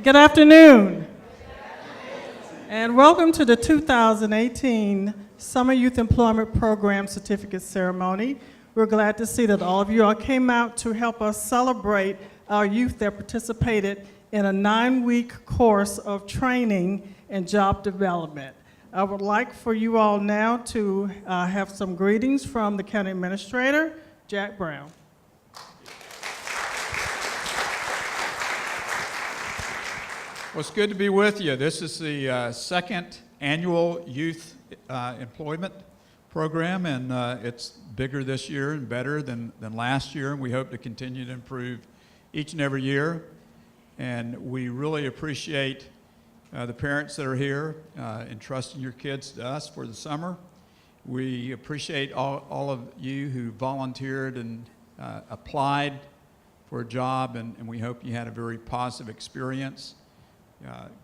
Good afternoon, and welcome to the 2018 Summer Youth Employment Program Certificate Ceremony. We're glad to see that all of you all came out to help us celebrate our youth that participated in a 9-week course of training and job development. I would like for you all now to have some greetings from the County Administrator, Jack Brown. Well, it's good to be with you. This is the second annual youth employment program, and it's bigger this year and better than last year, and we hope to continue to improve each and every year. And we really appreciate the parents that are here entrusting your kids to us for the summer. We appreciate all of you who volunteered and applied for a job, and we hope you had a very positive experience.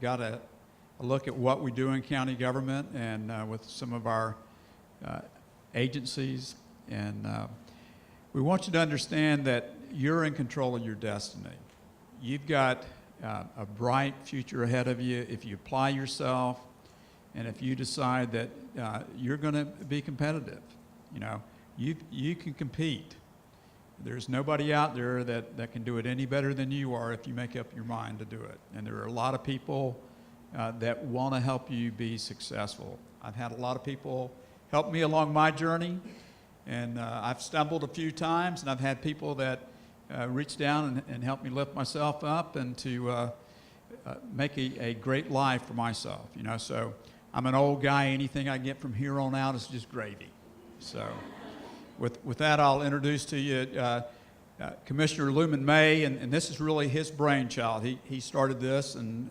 Got a look at what we do in county government and with some of our agencies, and we want you to understand that you're in control of your destiny. You've got a bright future ahead of you if you apply yourself, and if you decide that you're going to be competitive. You know, you can compete. There's nobody out there that can do it any better than you are if you make up your mind to do it. And there are a lot of people that want to help you be successful. I've had a lot of people help me along my journey, and I've stumbled a few times, and I've had people that reach down and help me lift myself up and to make a great life for myself. You know, so I'm an old guy. Anything I get from here on out is just gravy. So. With that, I'll introduce to you Commissioner Luman May, and this is really his brainchild. He started this and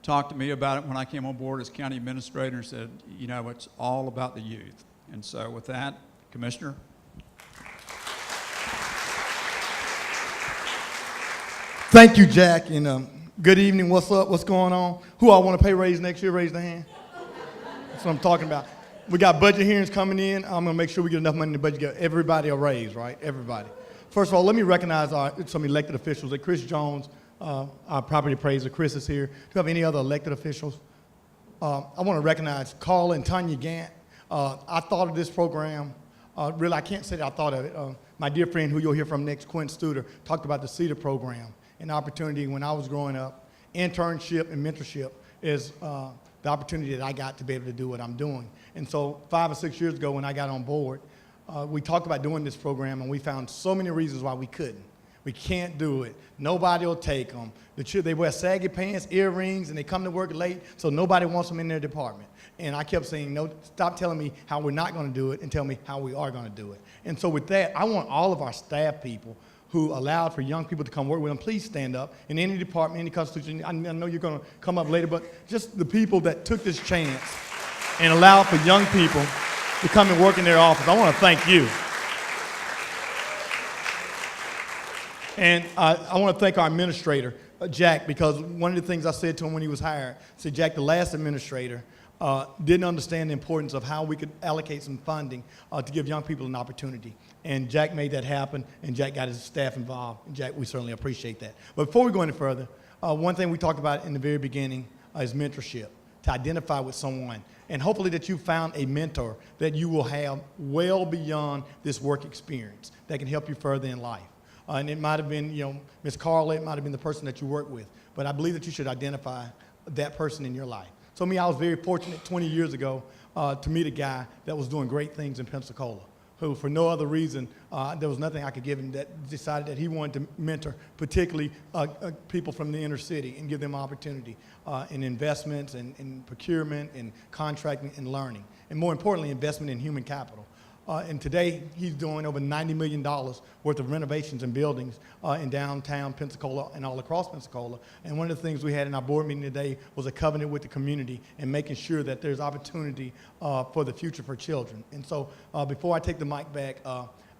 talked to me about it when I came on board as county administrator and said, you know, it's all about the youth. And so with that, Commissioner. Thank you, Jack, and good evening. What's up? What's going on? Who all want to pay raise next year? Raise their hand. That's what I'm talking about. We got budget hearings coming in. I'm going to make sure we get enough money in the budget to get everybody a raise, right? Everybody. First of all, let me recognize some elected officials. Chris Jones, our property appraiser. Chris is here. Do you have any other elected officials? I want to recognize Carl and Tanya Gant. I thought of this program. Really, I can't say that I thought of it. My dear friend, who you'll hear from next, Quinn Studer, talked about the CEDAR program, an opportunity when I was growing up. Internship and mentorship is the opportunity that I got to be able to do what I'm doing. And so 5 or 6 years ago when I got on board, we talked about doing this program, and we found so many reasons why we couldn't. We can't do it. Nobody will take them. They wear saggy pants, earrings, and they come to work late, so nobody wants them in their department. And I kept saying, no, stop telling me how we're not going to do it and tell me how we are going to do it. And so with that, I want all of our staff people who allowed for young people to come work with them, please stand up in any department, any constitution. I know you're going to come up later, but just the people that took this chance and allowed for young people to come and work in their office. I want to thank you. And I want to thank our administrator, Jack, because one of the things I said to him when he was hired, I said, Jack, the last administrator didn't understand the importance of how we could allocate some funding to give young people an opportunity. And Jack made that happen, and Jack got his staff involved. And Jack, we certainly appreciate that. But before we go any further, one thing we talked about in the very beginning is mentorship, to identify with someone. And hopefully that you found a mentor that you will have well beyond this work experience that can help you further in life. And it might have been, you know, Ms. Carla, it might have been the person that you work with. But I believe that you should identify that person in your life. So me, I was very fortunate 20 years ago to meet a guy that was doing great things in Pensacola, who for no other reason, there was nothing I could give him, that decided that he wanted to mentor particularly people from the inner city and give them opportunity in investments and in procurement and contracting and learning. And more importantly, investment in human capital. And today, he's doing over $90 million worth of renovations and buildings in downtown Pensacola and all across Pensacola. And one of the things we had in our board meeting today was a covenant with the community and making sure that there's opportunity for the future for children. And so before I take the mic back,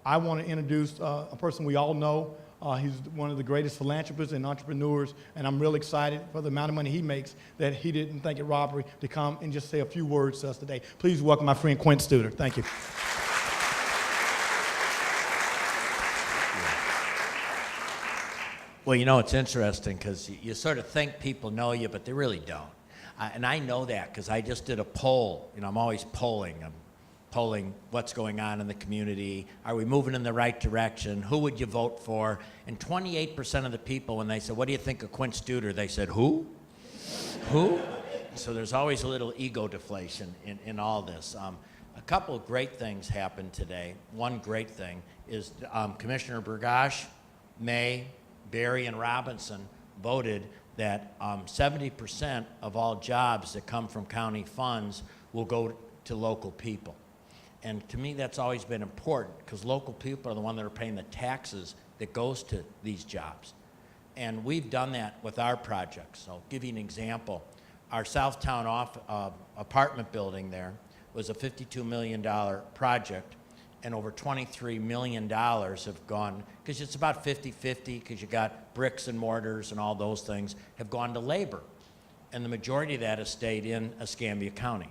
I want to introduce a person we all know. He's one of the greatest philanthropists and entrepreneurs, and I'm really excited for the amount of money he makes that he didn't think it robbery to come and just say a few words to us today. Please welcome my friend Quinn Studer. Thank you. Well, you know, it's interesting because you sort of think people know you, but they really don't. And I know that because I just did a poll. You know, I'm always polling. I'm polling what's going on in the community. Are we moving in the right direction? Who would you vote for? And 28% of the people, when they said, what do you think of Quint Studer? They said, who? Who? So there's always a little ego deflation in all this. A couple of great things happened today. One great thing is Commissioner Burgash, May, Barry, and Robinson voted that 70% of all jobs that come from county funds will go to local people. And to me, that's always been important because local people are the ones that are paying the taxes that goes to these jobs. And we've done that with our projects. So I'll give you an example. Our Southtown apartment building there was a $52 million project, and over $23 million have gone, because it's about 50-50, because you got bricks and mortars and all those things, have gone to labor. And the majority of that has stayed in Escambia County.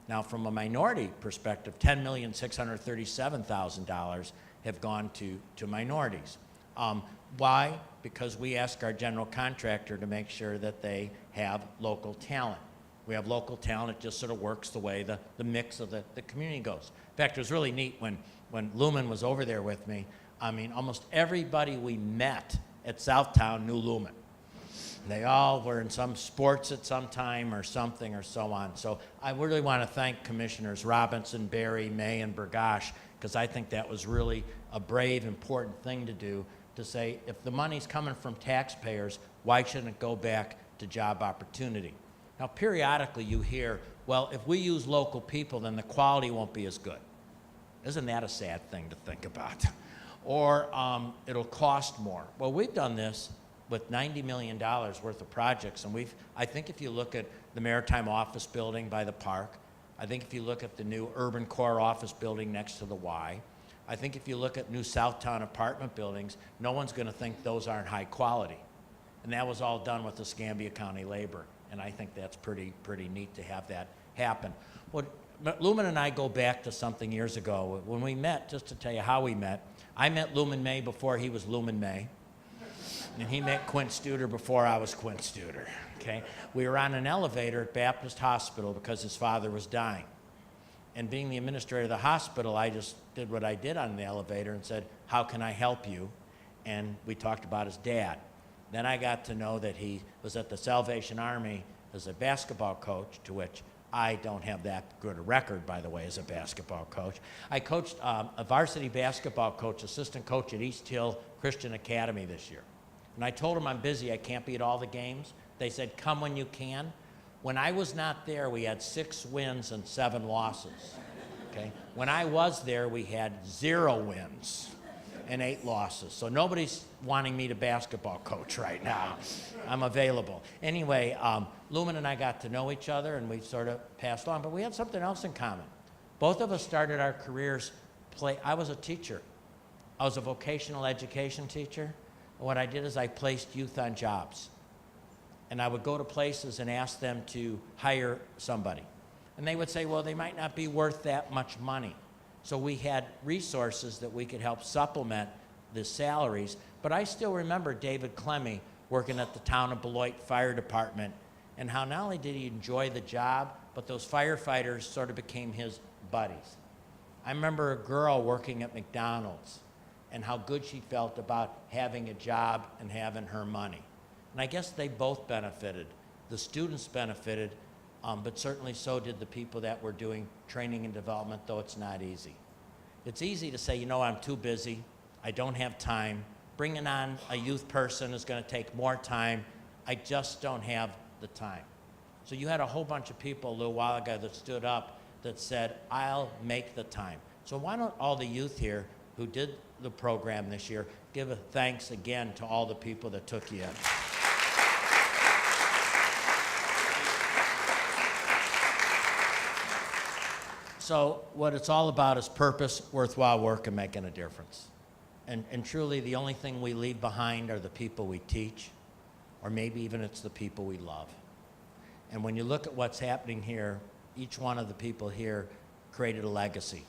Now, from a minority perspective, $10,637,000 have gone to minorities. Why? Because we ask our general contractor to make sure that they have local talent. We have local talent, it just sort of works the way the mix of the community goes. In fact, it was really neat when Lumen was over there with me. I mean, almost everybody we met at Southtown knew Lumen. They all were in some sports at some time or something or so on. So I really want to thank Commissioners Robinson, Barry, May, and Burgash, because I think that was really a brave, important thing to do, to say, if the money's coming from taxpayers, why shouldn't it go back to job opportunity? Now, periodically you hear, well, if we use local people, then the quality won't be as good. Isn't that a sad thing to think about? Or it'll cost more. Well, we've done this with $90 million worth of projects, and I think if you look at the Maritime Office Building by the park, I think if you look at the new Urban Core Office Building next to the Y, I think if you look at new Southtown apartment buildings, no one's going to think those aren't high quality. And that was all done with Escambia County labor, and I think that's pretty neat to have that happen. Well, Lumen and I go back to something years ago. When we met, just to tell you how we met, I met Lumen May before he was Lumen May, and he met Quint Studer before I was Quint Studer, okay? We were on an elevator at Baptist Hospital because his father was dying. And being the administrator of the hospital, I just did what I did on the elevator and said, how can I help you? And we talked about his dad. Then I got to know that he was at the Salvation Army as a basketball coach, to which I don't have that good a record, by the way, as a basketball coach. I coached a varsity basketball coach, assistant coach at East Hill Christian Academy this year. And I told them I'm busy, I can't be at all the games. They said, come when you can. When I was not there, we had 6 wins and 7 losses, okay? When I was there, we had 0 wins and 8 losses. So nobody's wanting me to basketball coach right now. I'm available. Anyway, Lumen and I got to know each other, and we sort of passed on, but we had something else in common. Both of us started our careers, I was a teacher. I was a vocational education teacher. And what I did is I placed youth on jobs. And I would go to places and ask them to hire somebody. And they would say, well, they might not be worth that much money. So we had resources that we could help supplement the salaries. But I still remember David Clemmy working at the town of Beloit Fire Department, and how not only did he enjoy the job, but those firefighters sort of became his buddies. I remember a girl working at McDonald's and how good she felt about having a job and having her money. And I guess they both benefited. The students benefited, but certainly so did the people that were doing training and development, though it's not easy. It's easy to say, you know, I'm too busy, I don't have time. Bringing on a youth person is going to take more time. I just don't have the time. So you had a whole bunch of people a little while ago that stood up that said, I'll make the time. So why don't all the youth here who did the program this year give a thanks again to all the people that took you in. So what it's all about is purpose, worthwhile work, and making a difference. And truly, the only thing we leave behind are the people we teach, or maybe even it's the people we love. And when you look at what's happening here, each one of the people here created a legacy,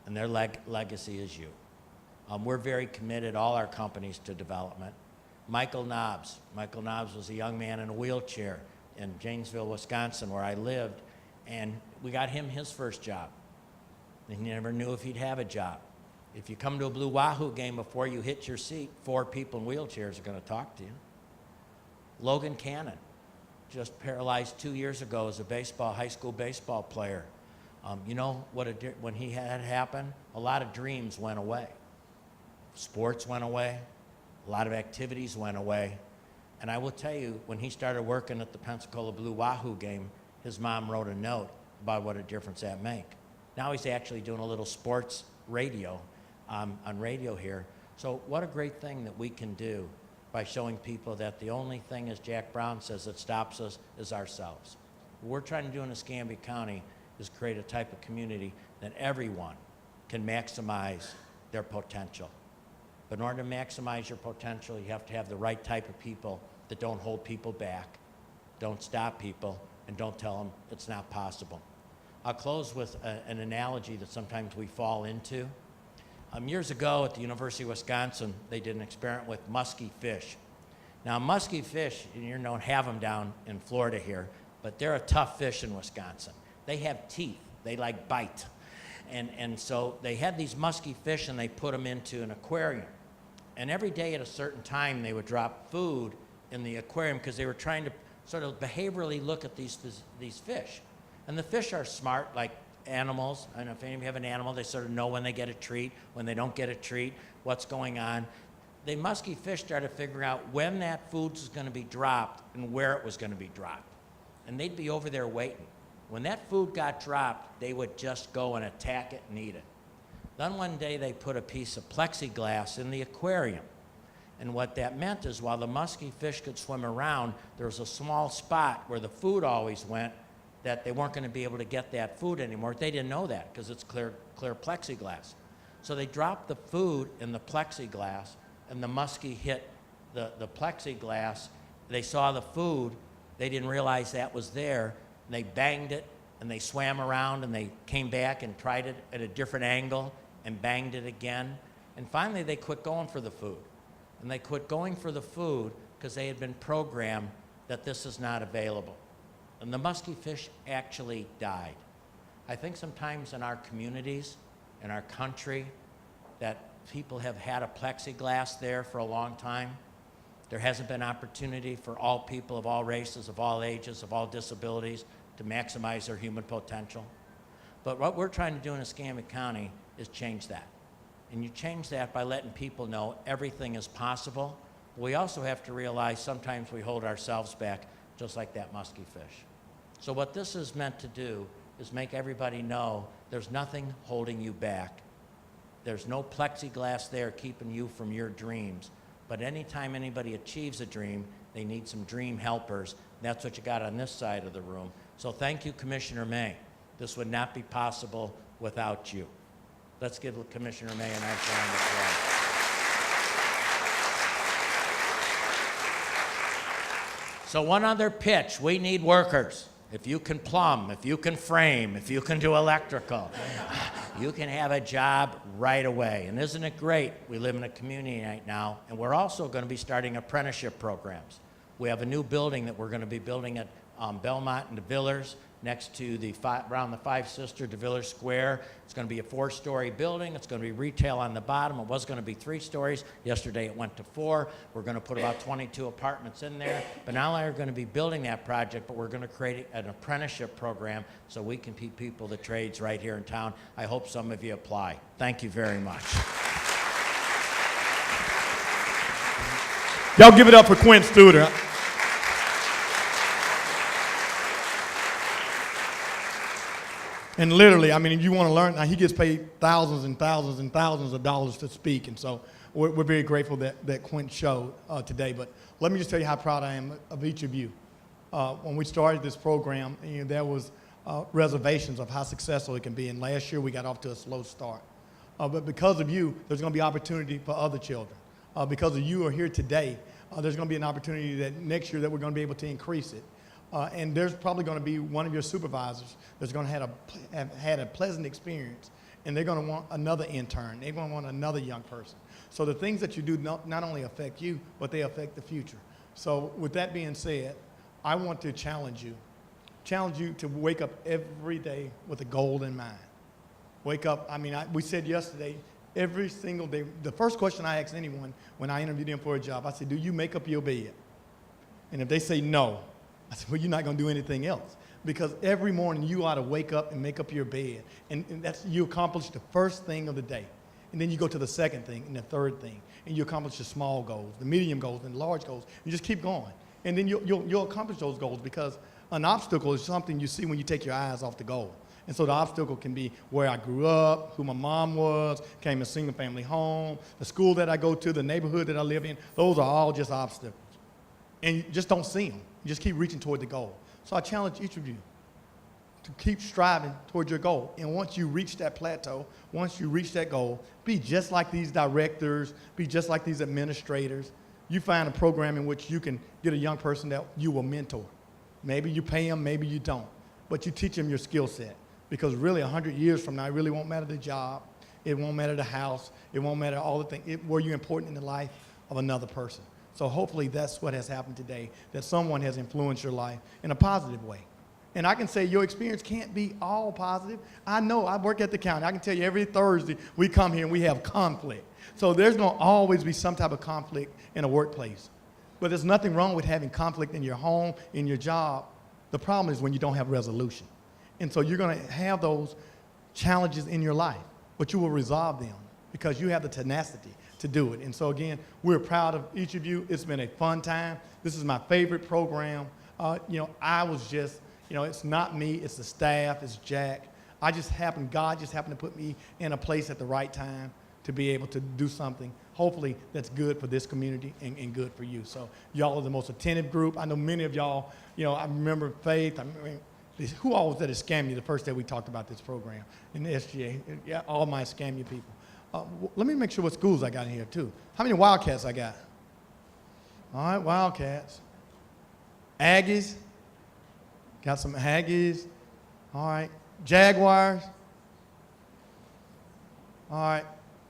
and their legacy is you. We're very committed, all our companies, to development. Michael Knobs. Michael Knobs was a young man in a wheelchair in Janesville, Wisconsin, where I lived, and we got him his first job. And he never knew if he'd have a job. If you come to a Blue Wahoo game, before you hit your seat, 4 people in wheelchairs are going to talk to you. Logan Cannon, just paralyzed 2 years ago as a high school baseball player. You know what? When he had it happen, a lot of dreams went away. Sports went away. A lot of activities went away. And I will tell you, when he started working at the Pensacola Blue Wahoo game, his mom wrote a note about what a difference that made. Now he's actually doing a little sports radio on radio here. So what a great thing that we can do by showing people that the only thing, as Jack Brown says, that stops us is ourselves. What we're trying to do in Escambia County is create a type of community that everyone can maximize their potential. But in order to maximize your potential, you have to have the right type of people that don't hold people back, don't stop people, and don't tell them it's not possible. I'll close with an analogy that sometimes we fall into. Years ago at the University of Wisconsin, they did an experiment with musky fish. Now, musky fish, you don't have them down in Florida here, but they're a tough fish in Wisconsin. They have teeth. They like bite. And so they had these musky fish, and they put them into an aquarium. And every day at a certain time, they would drop food in the aquarium because they were trying to sort of behaviorally look at these fish. And the fish are smart, like animals. I don't know if any of you have an animal, they sort of know when they get a treat, when they don't get a treat, what's going on. The musky fish started figuring out when that food was going to be dropped and where it was going to be dropped. And they'd be over there waiting. When that food got dropped, they would just go and attack it and eat it. Then one day they put a piece of plexiglass in the aquarium. And what that meant is while the musky fish could swim around, there was a small spot where the food always went that they weren't going to be able to get that food anymore. They didn't know that because it's clear plexiglass. So they dropped the food in the plexiglass, and the muskie hit the plexiglass. They saw the food. They didn't realize that was there. And they banged it, and they swam around, and they came back and tried it at a different angle and banged it again. And finally, they quit going for the food. And they quit going for the food because they had been programmed that this is not available. And the musky fish actually died. I think sometimes in our communities, in our country, that people have had a plexiglass there for a long time. There hasn't been opportunity for all people of all races, of all ages, of all disabilities to maximize their human potential. But what we're trying to do in Escambia County is change that. And you change that by letting people know everything is possible. We also have to realize sometimes we hold ourselves back, just like that musky fish. So what this is meant to do is make everybody know there's nothing holding you back. There's no plexiglass there keeping you from your dreams. But anytime anybody achieves a dream, they need some dream helpers. That's what you got on this side of the room. So thank you, Commissioner May. This would not be possible without you. Let's give Commissioner May a nice round of applause. So one other pitch, we need workers. If you can plumb, if you can frame, if you can do electrical, you can have a job right away. And isn't it great? We live in a community right now, and we're also going to be starting apprenticeship programs. We have a new building that we're going to be building at Belmont and DeVillers, next to around the Five Sister DeVillers Square. It's going to be a 4-story building. It's going to be retail on the bottom. It was going to be 3 stories. Yesterday it went to 4. We're going to put about 22 apartments in there. But not only are we going to be building that project, but we're going to create an apprenticeship program so we can teach people the trades right here in town. I hope some of you apply. Thank you very much. Y'all give it up for Quint Studer. And literally, I mean, if you want to learn, now he gets paid thousands and thousands and thousands of dollars to speak. And so we're very grateful that Quint showed today. But let me just tell you how proud I am of each of you. When we started this program, there was reservations of how successful it can be. And last year we got off to a slow start. But because of you, there's going to be opportunity for other children. Because of you are here today, there's going to be an opportunity that next year that we're going to be able to increase it. And there's probably going to be one of your supervisors that's going to have had a pleasant experience, and they're going to want another intern. They're going to want another young person. So the things that you do not only affect you, but they affect the future. So with that being said, I want to challenge you to wake up every day with a goal in mind. Wake up, we said yesterday, every single day, the first question I ask anyone when I interview them for a job, I say, do you make up your bed? And if they say no, I said, well, you're not going to do anything else. Because every morning you ought to wake up and make up your bed. And you accomplish the first thing of the day. And then you go to the second thing and the third thing. And you accomplish the small goals, the medium goals, and the large goals. You just keep going. And then you'll accomplish those goals, because an obstacle is something you see when you take your eyes off the goal. And so the obstacle can be where I grew up, who my mom was, came to a single family home, the school that I go to, the neighborhood that I live in. Those are all just obstacles. And you just don't see them. You just keep reaching toward the goal. So I challenge each of you to keep striving toward your goal. And once you reach that plateau, once you reach that goal, be just like these directors, be just like these administrators. You find a program in which you can get a young person that you will mentor. Maybe you pay them, maybe you don't. But you teach them your skill set. Because really, 100 years from now, it really won't matter the job. It won't matter the house. It won't matter all the things. Were you important in the life of another person? So hopefully that's what has happened today, that someone has influenced your life in a positive way. And I can say your experience can't be all positive. I know, I work at the county. I can tell you every Thursday we come here and we have conflict. So there's going to always be some type of conflict in a workplace. But there's nothing wrong with having conflict in your home, in your job. The problem is when you don't have resolution. And so you're going to have those challenges in your life, but you will resolve them because you have the tenacity to do it. And so again, we're proud of each of you. It's been a fun time. This is my favorite program. I was just, it's not me, it's the staff, it's Jack. God just happened to put me in a place at the right time to be able to do something, hopefully, that's good for this community and good for you. So y'all are the most attentive group. I know many of y'all, I remember Faith, who all was that at SCAMU the first day we talked about this program in the SGA? Yeah, all my SCAMU people. Let me make sure what schools I got in here, too. How many Wildcats I got? All right, Wildcats. Aggies. Got some Aggies. All right. Jaguars. All right.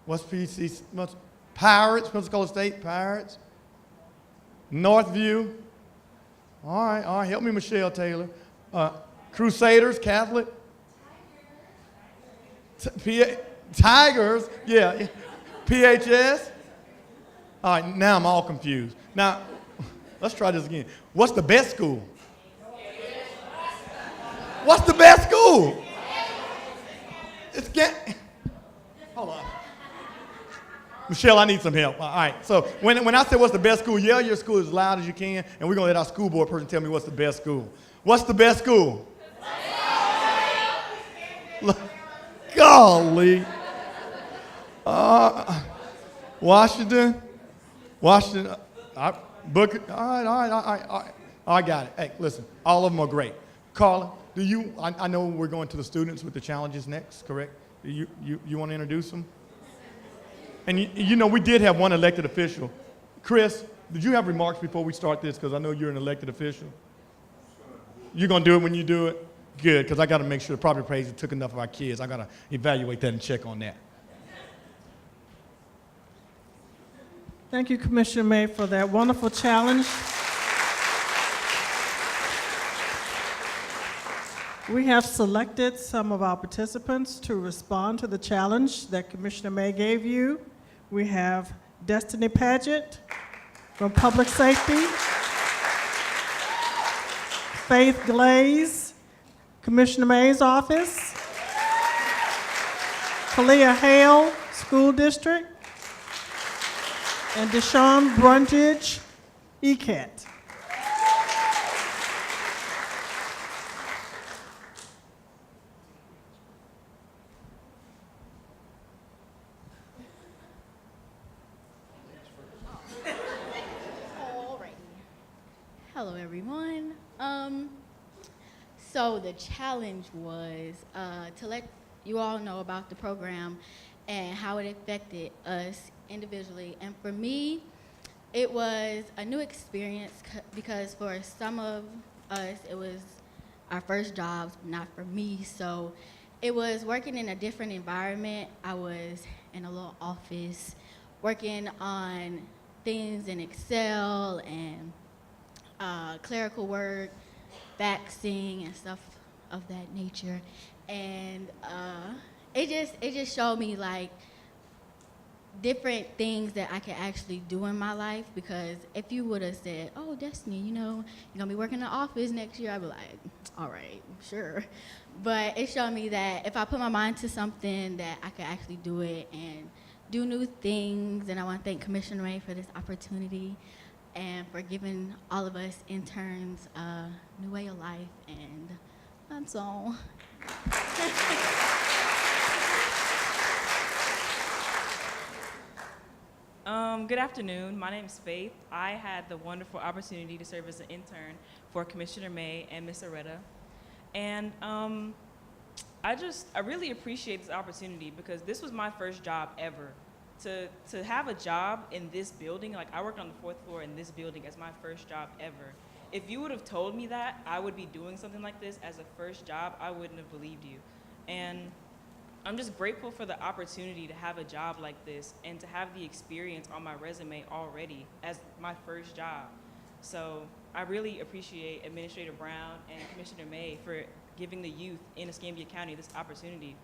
What's PC? What's Pirates? Pensacola State Pirates. Northview. All right. Help me, Michelle Taylor. Crusaders, Catholic. Tigers, yeah. PHS. All right, now I'm all confused. Now, let's try this again. What's the best school? What's the best school? Hold on. Michelle, I need some help. All right, so when I say what's the best school, yell your school as loud as you can, and we're going to let our school board person tell me what's the best school. What's the best school? Golly. Washington. Booker. All right. I got it. Hey, listen, all of them are great. Carla, I know we're going to the students with the challenges next, correct? You want to introduce them? And we did have one elected official. Chris, did you have remarks before we start this? Because I know you're an elected official. You're going to do it when you do it? Good, because I got to make sure the property appraiser took enough of our kids. I got to evaluate that and check on that. Thank you, Commissioner May, for that wonderful challenge. We have selected some of our participants to respond to the challenge that Commissioner May gave you. We have Destiny Paget from Public Safety, Faith Glaze, Commissioner May's office, Kalia Hale, School District, and Deshaun Brundage, ECAT. Hello, everyone. So the challenge was to let you all know about the program and how it affected us individually. And for me, it was a new experience because for some of us, it was our first jobs, not for me. So it was working in a different environment. I was in a little office working on things in Excel and clerical work, faxing and stuff of that nature. And it just showed me like different things that I can actually do in my life, because if you would have said, oh, Destiny, you know, you're gonna be working in the office next year, I'd be like, all right, sure. But it showed me that if I put my mind to something, that I could actually do it and do new things. And I want to thank Commissioner Ray for this opportunity and for giving all of us interns a new way of life. And that's all. Good afternoon. My name is Faith. I had the wonderful opportunity to serve as an intern for Commissioner May and Ms. Areta. And I really appreciate this opportunity, because this was my first job ever. To have a job in this building, like I worked on the 4th floor in this building as my first job ever. If you would have told me that I would be doing something like this as a first job, I wouldn't have believed you. And I'm just grateful for the opportunity to have a job like this and to have the experience on my resume already as my first job. So I really appreciate Administrator Brown and Commissioner May for giving the youth in Escambia County this opportunity.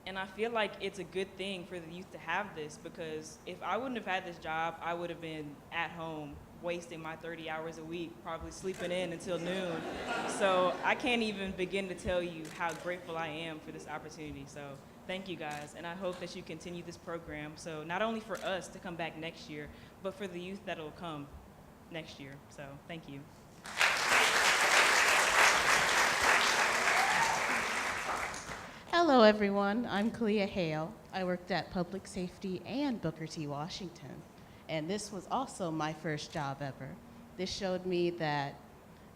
And I feel like it's a good thing for the youth to have this, because if I wouldn't have had this job, I would have been at home wasting my 30 hours a week, probably sleeping in until noon. So I can't even begin to tell you how grateful I am for this opportunity. So thank you guys, and I hope that you continue this program. So not only for us to come back next year, but for the youth that'll come next year. So thank you. Hello, everyone. I'm Kalia Hale. I worked at Public Safety and Booker T. Washington, and this was also my first job ever. This showed me that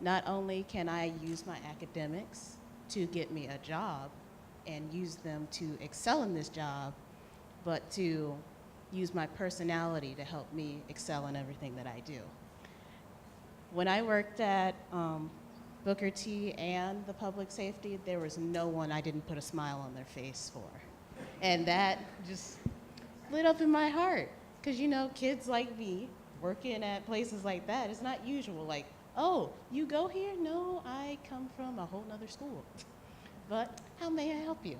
not only can I use my academics to get me a job and use them to excel in this job, but to use my personality to help me excel in everything that I do. When I worked at Booker T and the public safety, there was no one I didn't put a smile on their face for. And that just lit up in my heart. Because, you know, kids like me working at places like that, it's not usual. Like, oh, you go here? No, I come from a whole nother school. But how may I help you?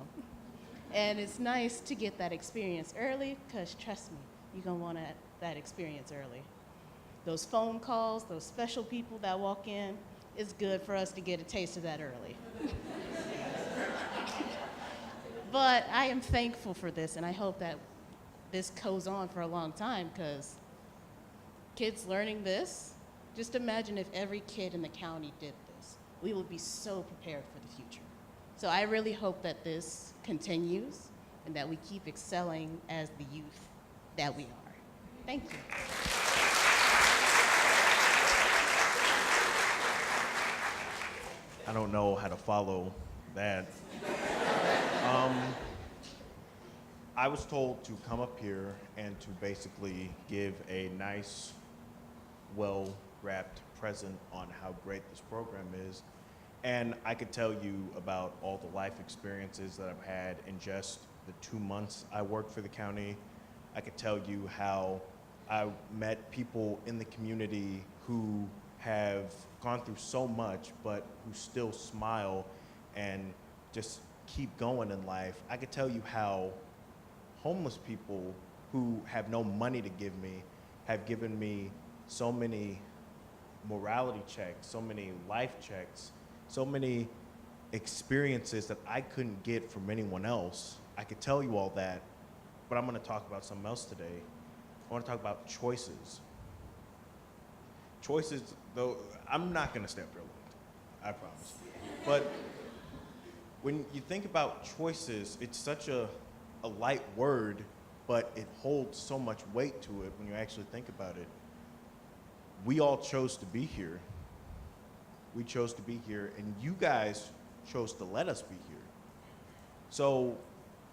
And it's nice to get that experience early, because trust me, you're going to want that experience early. Those phone calls, those special people that walk in, it's good for us to get a taste of that early. But I am thankful for this, and I hope that this goes on for a long time, because kids learning this, just imagine if every kid in the county did this. We would be so prepared for the future. So I really hope that this continues and that we keep excelling as the youth that we are. Thank you. I don't know how to follow that. I was told to come up here and to basically give a nice, well-wrapped present on how great this program is. And I could tell you about all the life experiences that I've had in just the 2 months I worked for the county. I could tell you how I met people in the community who have gone through so much, but who still smile and just keep going in life. I could tell you how homeless people who have no money to give me have given me so many morality checks, so many life checks, so many experiences that I couldn't get from anyone else. I could tell you all that, but I'm gonna talk about something else today. I wanna talk about choices. Choices, though, I'm not gonna stay up here long, I promise. But when you think about choices, it's such a light word, but it holds so much weight to it when you actually think about it. We all chose to be here. We chose to be here, and you guys chose to let us be here. So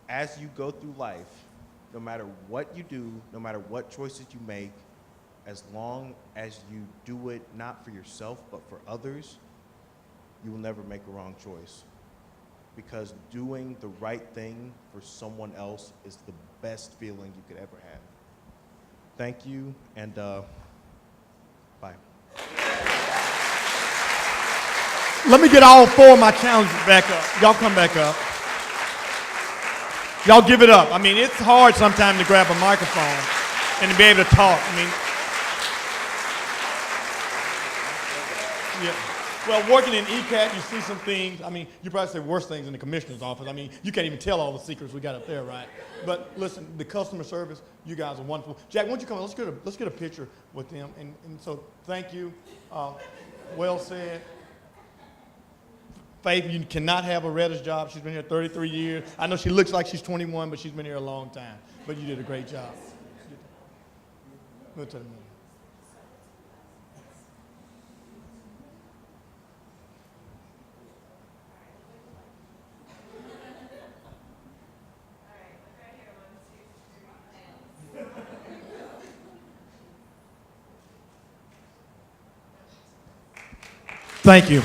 as you go through life, no matter what you do, no matter what choices you make, as long as you do it not for yourself, but for others, you will never make a wrong choice. Because doing the right thing for someone else is the best feeling you could ever have. Thank you, and bye. Let me get all four of my challengers back up. Y'all come back up. Y'all give it up. I mean, it's hard sometimes to grab a microphone and to be able to talk. I mean, yeah. Well, working in ECAT, you see some things. I mean, you probably say worse things in the commissioner's office. I mean, you can't even tell all the secrets we got up there, right? But listen, the customer service, you guys are wonderful. Jack, why don't you come? Let's get a picture with them. And so, thank you. Well said. Faith, you cannot have a Retta's job. She's been here 33 years. I know she looks like she's 21, but she's been here a long time. But you did a great job. We'll tell them. Thank you.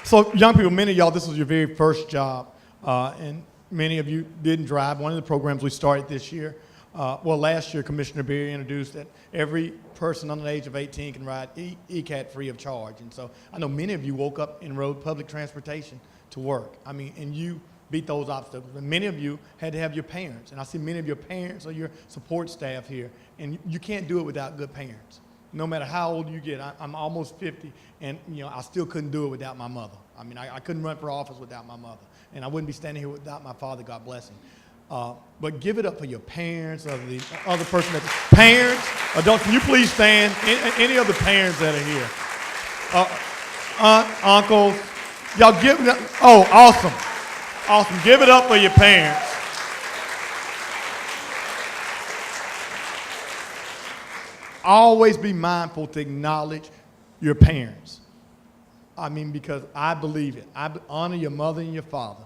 So, young people, many of y'all, this was your very first job, and many of you didn't drive. One of the programs we started this year, last year, Commissioner Berry introduced that every person under the age of 18 can ride ECAT free of charge. And so I know many of you woke up and rode public transportation to work. I mean, and you beat those obstacles. And many of you had to have your parents. And I see many of your parents or your support staff here. And you can't do it without good parents. No matter how old you get, I'm almost 50, and I still couldn't do it without my mother. I mean, I couldn't run for office without my mother, and I wouldn't be standing here without my father, God bless him. But give it up for your parents or the other person parents, adults, can you please stand? Any of the parents that are here. Aunt, uncles, y'all give it up. Oh, awesome. Awesome. Give it up for your parents. Always be mindful to acknowledge your parents. I mean, because I believe it. Honor your mother and your father.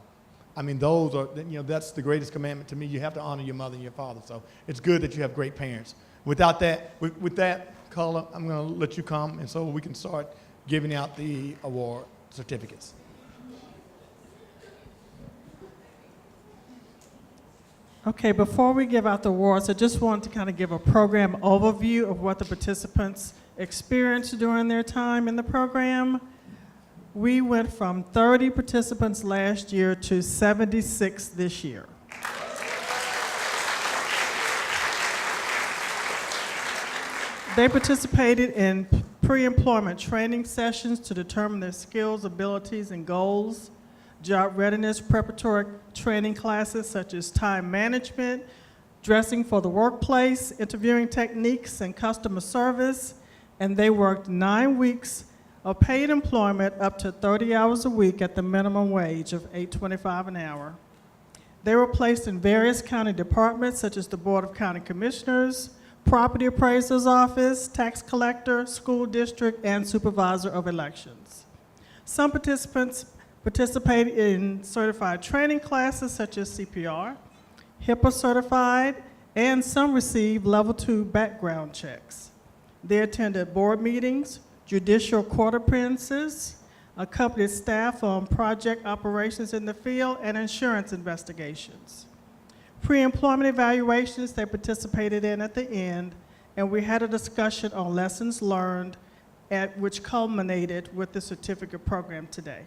I mean, those are, that's the greatest commandment to me. You have to honor your mother and your father. So it's good that you have great parents. Without that, with that, Carla, I'm going to let you come, and so we can start giving out the award certificates. Okay, before we give out the awards, I just wanted to kind of give a program overview of what the participants experienced during their time in the program. We went from 30 participants last year to 76 this year. They participated in pre-employment training sessions to determine their skills, abilities, and goals, job readiness preparatory training classes such as time management, dressing for the workplace, interviewing techniques, and customer service, and they worked 9 weeks of paid employment up to 30 hours a week at the minimum wage of $8.25 an hour. They were placed in various county departments such as the Board of County Commissioners, Property Appraiser's Office, Tax Collector, School District, and Supervisor of Elections. Some participants participated in certified training classes such as CPR, HIPAA certified, and some received level 2 background checks. They attended board meetings, judicial court appearances, accompanied staff on project operations in the field, and insurance investigations. Pre-employment evaluations they participated in at the end, and we had a discussion on lessons learned, which culminated with the certificate program today.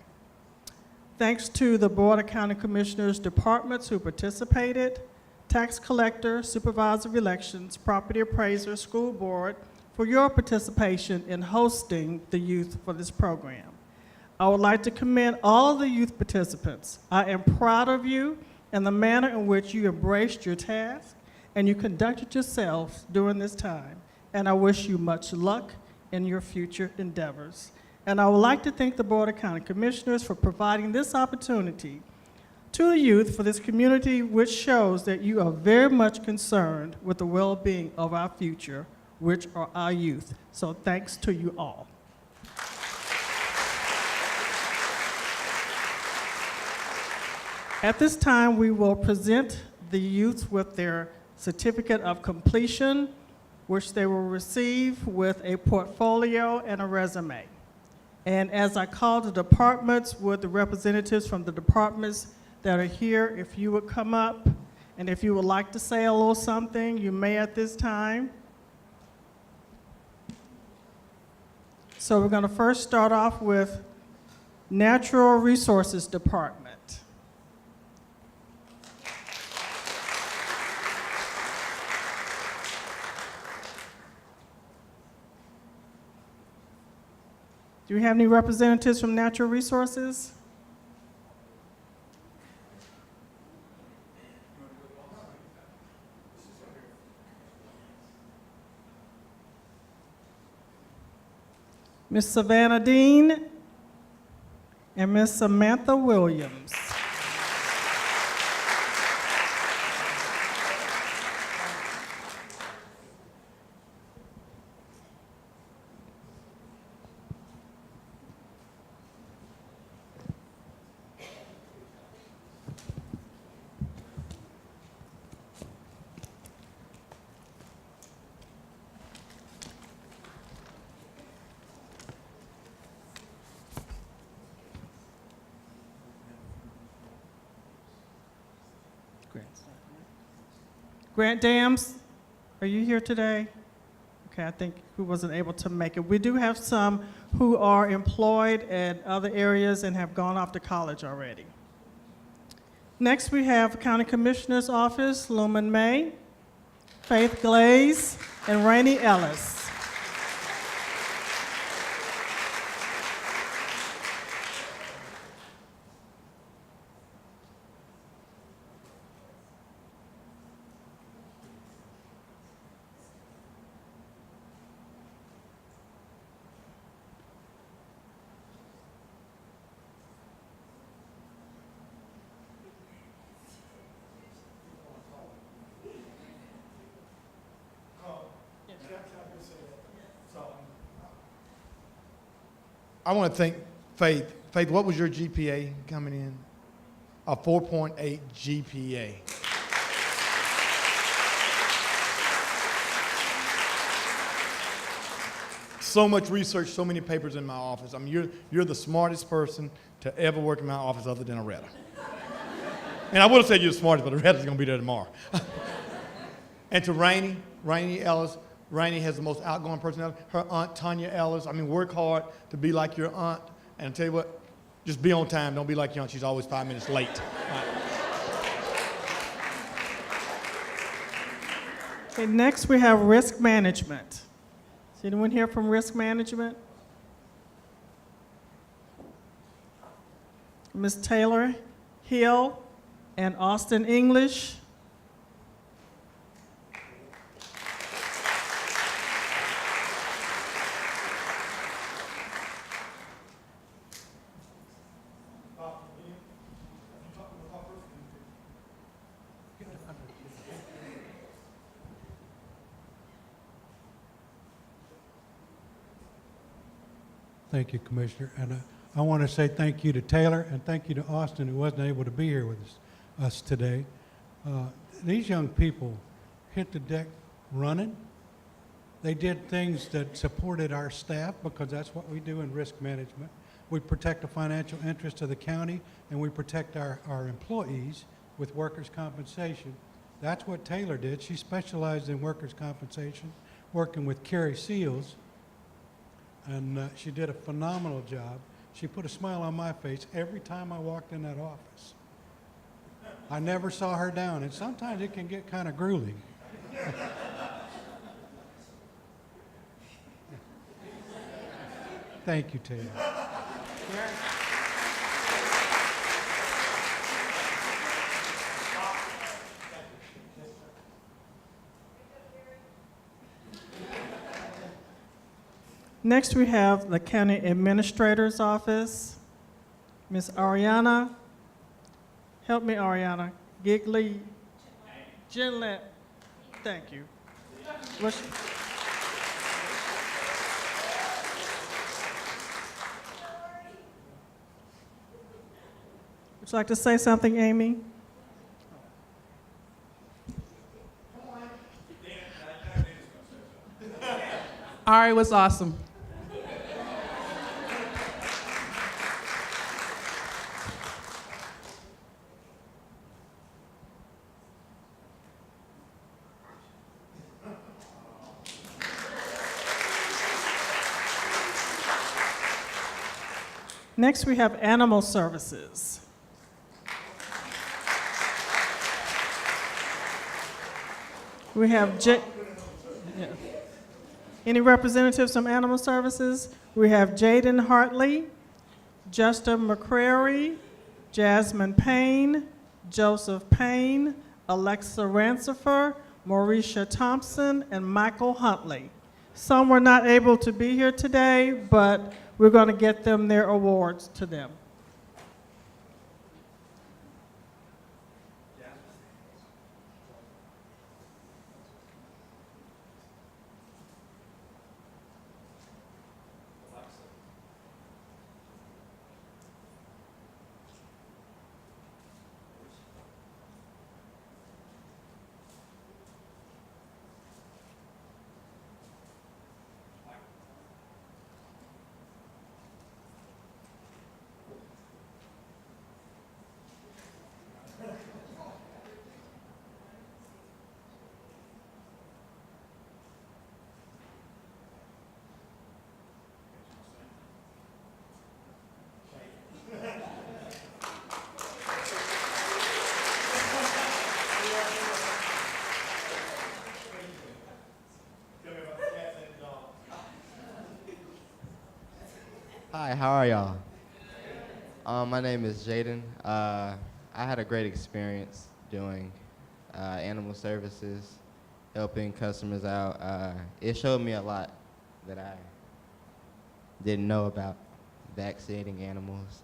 Thanks to the Board of County Commissioners departments who participated, Tax Collector, Supervisor of Elections, Property Appraiser, School Board, for your participation in hosting the youth for this program. I would like to commend all of the youth participants. I am proud of you and the manner in which you embraced your task and you conducted yourselves during this time, and I wish you much luck in your future endeavors. And I would like to thank the Board of County Commissioners for providing this opportunity to the youth for this community, which shows that you are very much concerned with the well-being of our future, which are our youth. So thanks to you all. At this time, we will present the youth with their certificate of completion, which they will receive with a portfolio and a resume. And as I call the departments, would the representatives from the departments that are here, if you would come up, And if you would like to say a little something, you may at this time. So we're going to first start off with Natural Resources Department. Do we have any representatives from Natural Resources? Ms. Savannah Dean and Ms. Samantha Williams. Grant Dams, are you here today? Okay, I think who wasn't able to make it. We do have some who are employed at other areas and have gone off to college already. Next, we have County Commissioner's Office, Lumen May, Faith Glaze, and Rainey Ellis. I want to thank Faith. Faith, what was your GPA coming in? A 4.8 GPA. So much research, so many papers in my office. I mean, you're the smartest person to ever work in my office other than Aretta. And I would have said you're the smartest, but Aretta's going to be there tomorrow. And to Rainey Ellis, Rainey has the most outgoing personality. Her aunt, Tanya Ellis, I mean, work hard to be like your aunt. And I'll tell you what, just be on time. Don't be like your aunt. She's always 5 minutes late. Okay, next we have Risk Management. Is anyone here from Risk Management? Ms. Taylor Hill and Austin English. Thank you, Commissioner. And I want to say thank you to Taylor and thank you to Austin, who wasn't able to be here with us today. These young people hit the deck running. They did things that supported our staff, because that's what we do in risk management. We protect the financial interests of the county, and we protect our employees with workers' compensation. That's what Taylor did. She specialized in workers' compensation, working with Carrie Seals, and she did a phenomenal job. She put a smile on my face every time I walked in that office. I never saw her down, and sometimes it can get kind of grueling. Thank you, Taylor. Next, we have the County Administrator's Office. Ms. Ariana, help me, Ariana. Gigley. Gillette. Thank you. Would you like to say something, Amy? Ari was awesome. Next, we have Animal Services. We have yeah. Any representatives from Animal Services? We have Jaden Hartley, Justin McCrary, Jasmine Payne, Joseph Payne, Alexa Rancifer, Mauricia Thompson, and Michael Huntley. Some were not able to be here today, but we're going to get them their awards to them. Hi, how are y'all? My name is Jaden. I had a great experience doing animal services, helping customers out. It showed me a lot that I didn't know about vaccinating animals.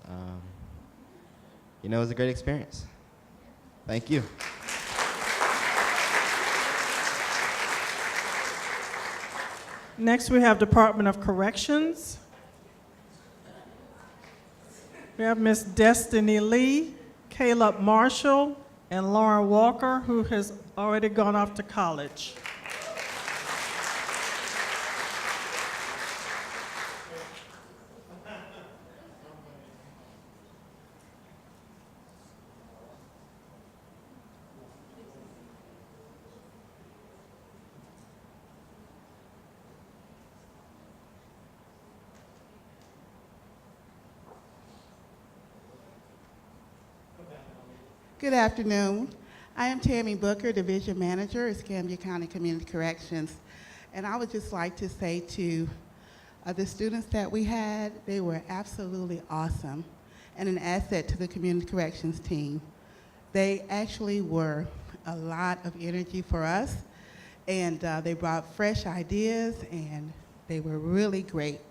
It was a great experience. Thank you. Next, we have Department of Corrections. We have Miss Destiny Lee, Caleb Marshall, and Lauren Walker, who has already gone off to college. Good afternoon. I am Tammy Booker, Division Manager at Escambia County Community Corrections. And I would just like to say to the students that we had, they were absolutely awesome and an asset to the Community Corrections team. They actually were a lot of energy for us, and they brought fresh ideas, and they were really great.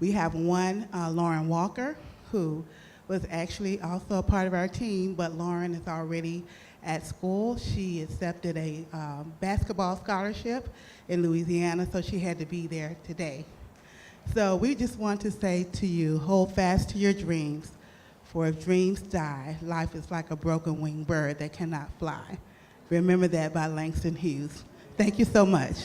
We have one, Lauren Walker, who was actually also a part of our team, but Lauren is already at school. She accepted a basketball scholarship in Louisiana, so she had to be there today. So we just want to say to you, hold fast to your dreams, for if dreams die, life is like a broken winged bird that cannot fly. Remember that by Langston Hughes. Thank you so much.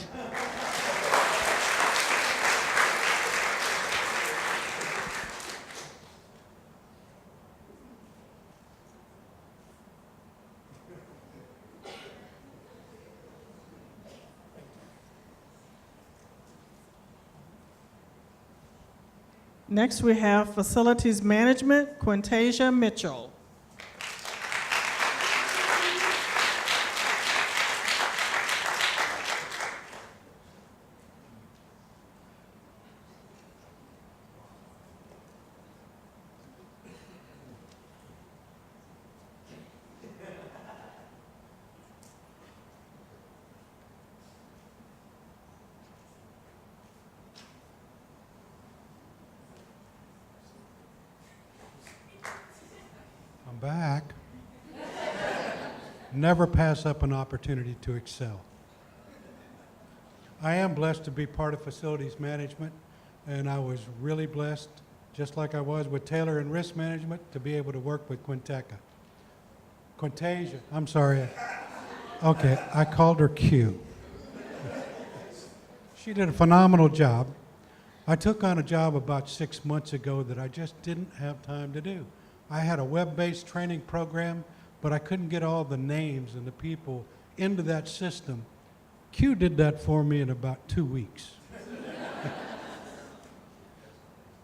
Next, we have Facilities Management, Quintasia Mitchell. Back. Never pass up an opportunity to excel. I am blessed to be part of facilities management, and I was really blessed, just like I was with Taylor in risk management, to be able to work with Quintasia, I'm sorry. Okay, I called her Q. She did a phenomenal job. I took on a job about 6 months ago that I just didn't have time to do. I had a web-based training program, but I couldn't get all the names and the people into that system. Q did that for me in about 2 weeks.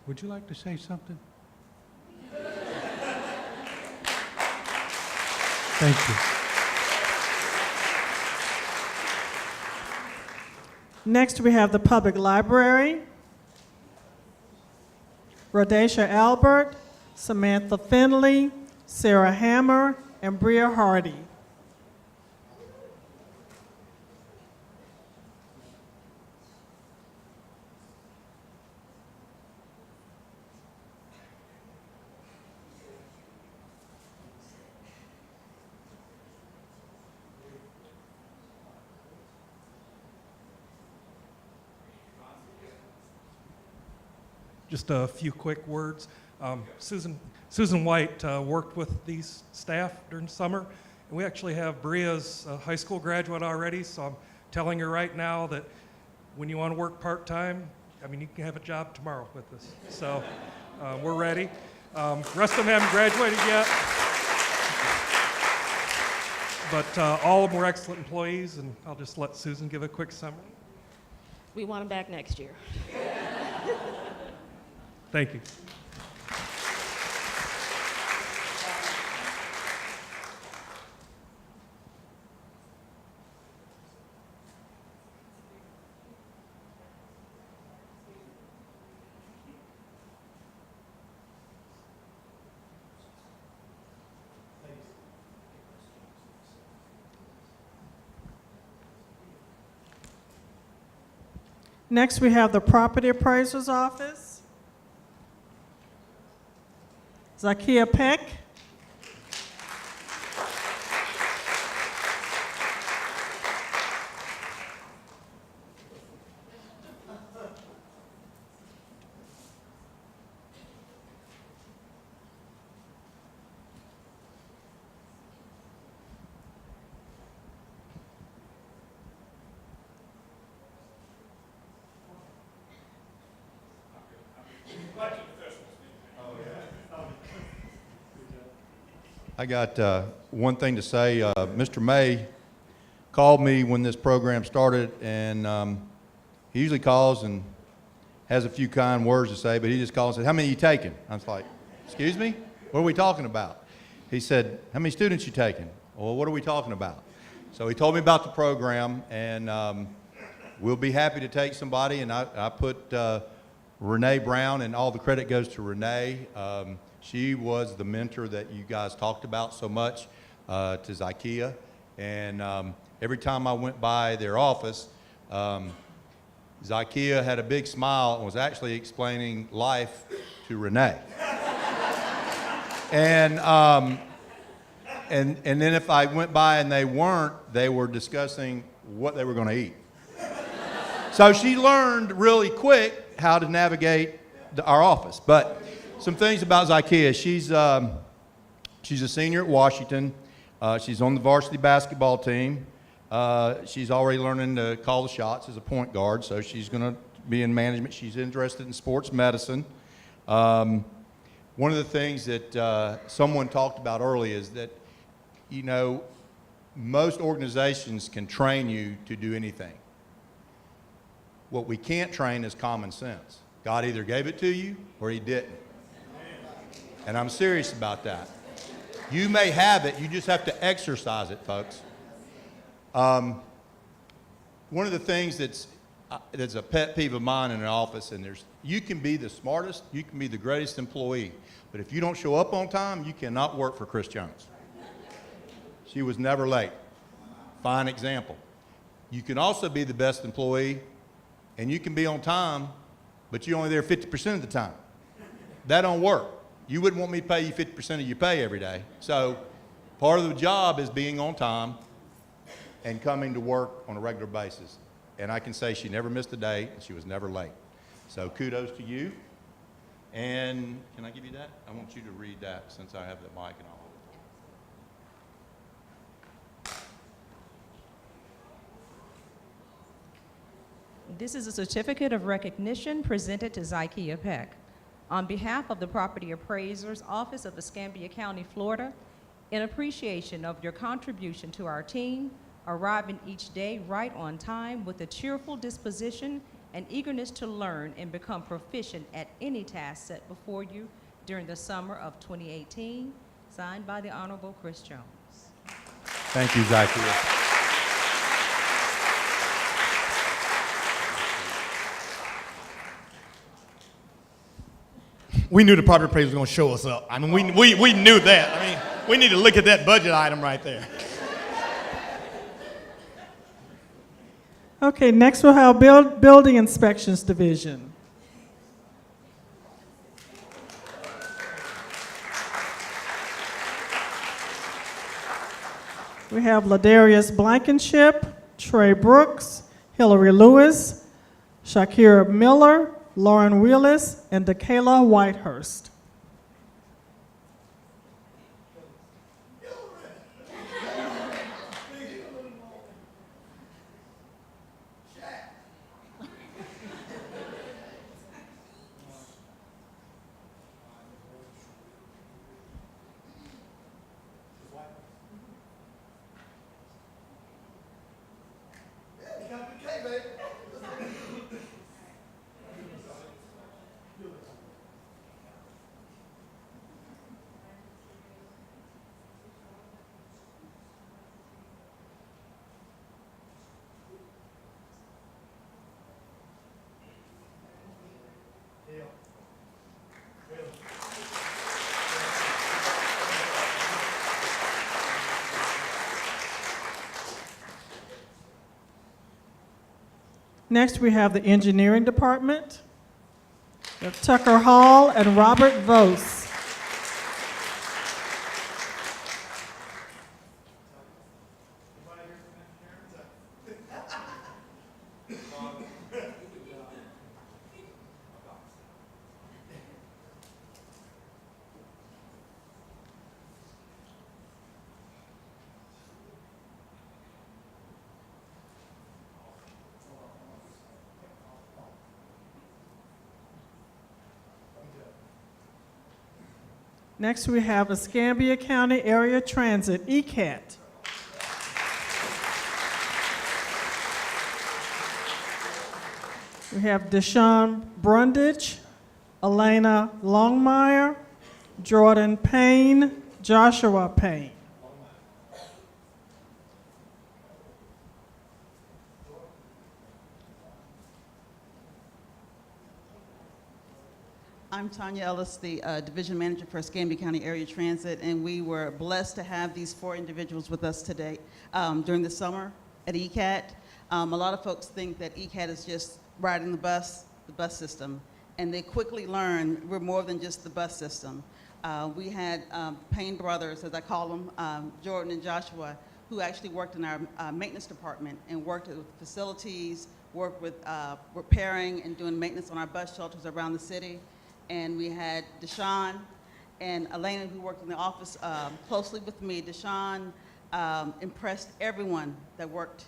Would you like to say something? Thank you. Next, we have the Public Library. Rhodacia Albert, Samantha Finley, Sarah Hammer, and Bria Hardy. Just a few quick words. Susan White worked with these staff during summer, and we actually have Bria's high school graduate already, so I'm telling her right now that when you want to work part-time, I mean, you can have a job tomorrow with us. So we're ready. Rest of them haven't graduated yet, but all of them were excellent employees, and I'll just let Susan give a quick summary. We want them back next year. Thank you. Next, we have the Property Appraiser's Office. Zakia Peck. I got one thing to say. Mr. May called me when this program started, and he usually calls and has a few kind words to say, but he just called and said, "How many are you taking?" I was like, "Excuse me? What are we talking about?" He said, "How many students you taking?" "Well, what are we talking about?" So he told me about the program, and we'll be happy to take somebody, and I put Renee Brown, and all the credit goes to Renee. She was the mentor that you guys talked about so much to Zakia, and every time I went by their office, Zakia had a big smile and was actually explaining life to Renee. And then if I went by and they weren't, they were discussing what they were going to eat. So she learned really quick how to navigate our office. But some things about Zakia. She's a senior at Washington. She's on the varsity basketball team. She's already learning to call the shots as a point guard, so she's going to be in management. She's interested in sports medicine. One of the things that someone talked about earlier is that, you know, most organizations can train you to do anything. What we can't train is common sense. God either gave it to you or he didn't. And I'm serious about that. You may have it, you just have to exercise it, folks. One of the things that's a pet peeve of mine in an office, and you can be the smartest, you can be the greatest employee, but if you don't show up on time, you cannot work for Chris Jones. She was never late. Fine example. You can also be the best employee, and you can be on time, but you're only there 50% of the time. That don't work. You wouldn't want me to pay you 50% of your pay every day. So part of the job is being on time and coming to work on a regular basis. And I can say she never missed a day and she was never late. So kudos to you. And can I give you that? I want you to read that since I have the mic and all. This is a certificate of recognition presented to Zakia Peck. On behalf of the Property Appraiser's Office of Escambia County, Florida, in appreciation of your contribution to our team, arriving each day right on time with a cheerful disposition and eagerness to learn and become proficient at any task set before you during the summer of 2018, signed by the Honorable Chris Jones. Thank you, Zacchaeus. We knew the property appraiser was going to show us up. I mean, we knew that. I mean, we need to look at that budget item right there. Okay, next we'll have Building Inspections Division. We have Ladarius Blankenship, Trey Brooks, Hillary Lewis, Shakira Miller, Lauren Willis, and DeKayla Whitehurst. Next, we have the Engineering Department. We have Tucker Hall and Robert Vose. Next, we have Escambia County Area Transit, ECAT. We have Deshaun Brundage, Elena Longmire, Jordan Payne, Joshua Payne. I'm Tanya Ellis, the Division Manager for Escambia County Area Transit, and we were blessed to have these 4 individuals with us today during the summer at ECAT. A lot of folks think that ECAT is just riding the bus system, and they quickly learn we're more than just the bus system. We had Payne brothers, as I call them, Jordan and Joshua, who actually worked in our maintenance department and worked with facilities, worked with repairing and doing maintenance on our bus shelters around the city. And we had Deshaun and Elena, who worked in the office closely with me. Deshaun impressed everyone that worked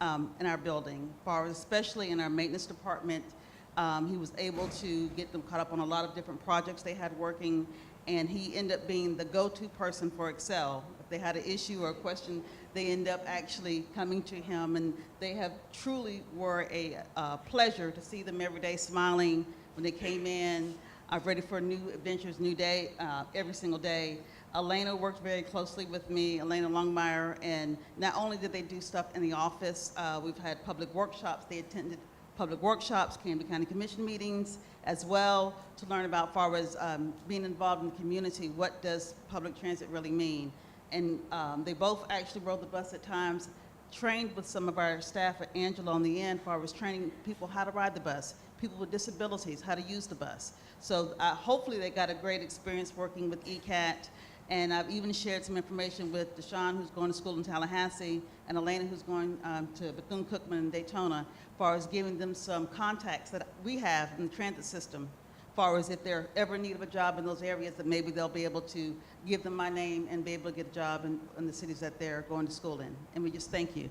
in our building, especially in our maintenance department. He was able to get them caught up on a lot of different projects they had working, and he ended up being the go-to person for Excel. If they had an issue or a question, they end up actually coming to him, and they have truly were a pleasure to see them every day smiling when they came in. Ready for new adventures, new day, every single day. Elena worked very closely with me, Elena Longmire, and not only did they do stuff in the office, we've had public workshops. They attended public workshops, Camden County Commission meetings as well, to learn about far as being involved in the community, what does public transit really mean. And they both actually rode the bus at times, trained with some of our staff at Angela on the end, far as training people how to ride the bus, people with disabilities, how to use the bus. So hopefully they got a great experience working with ECAT, and I've even shared some information with Deshaun, who's going to school in Tallahassee, and Elena, who's going to Bethune-Cookman in Daytona, as far as giving them some contacts that we have in the transit system, as far as if they're ever in need of a job in those areas, that maybe they'll be able to give them my name and be able to get a job in the cities that they're going to school in. And we just thank you.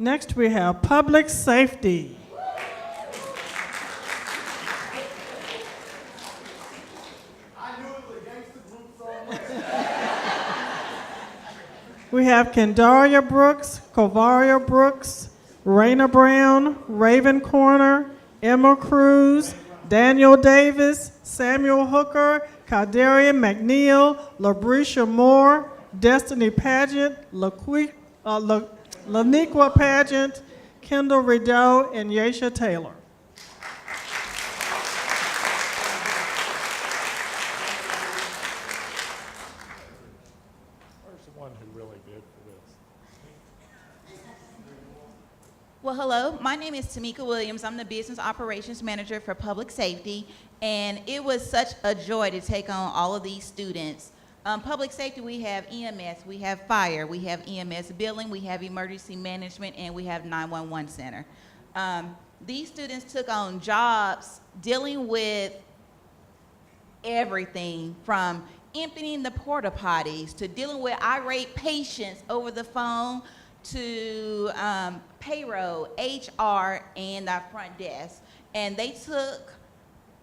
Next, we have public safety. We have Kendaria Brooks, Kovaria Brooks, Raina Brown, Raven Corner, Emma Cruz, Daniel Davis, Samuel Hooker, Cadaria McNeil, Labrisha Moore, Destiny Pageant, Laniqua Pageant, Kendall Rideau, and Yesha Taylor. Where's the one who really did for this? Well, hello. My name is Tamika Williams. I'm the Business Operations Manager for Public Safety, and it was such a joy to take on all of these students. Public safety, we have EMS, we have fire, we have EMS billing, we have emergency management, and we have 911 center. These students took on jobs dealing with everything from emptying the porta potties to dealing with irate patients over the phone to payroll, HR, and our front desk. And they took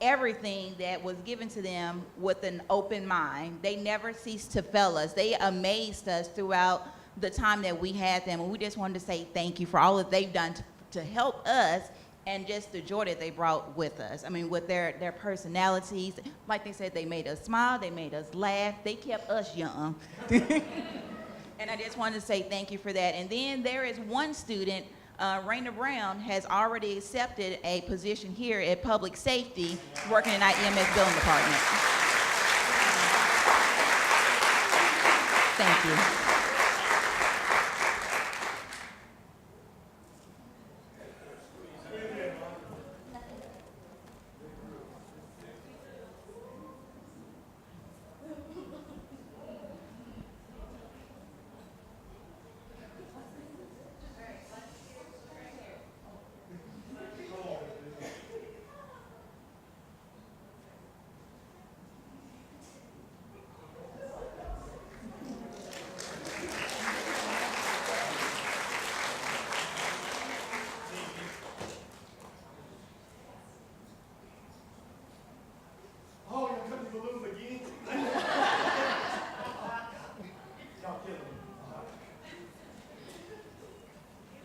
everything that was given to them with an open mind. They never ceased to fail us. They amazed us throughout the time that we had them. And we just wanted to say thank you for all that they've done to help us and just the joy that they brought with us. I mean, with their personalities. Like they said, they made us smile, they made us laugh, they kept us young. And I just wanted to say thank you for that. And then there is one student, Raina Brown, has already accepted a position here at Public Safety, working in our EMS billing department. Thank you.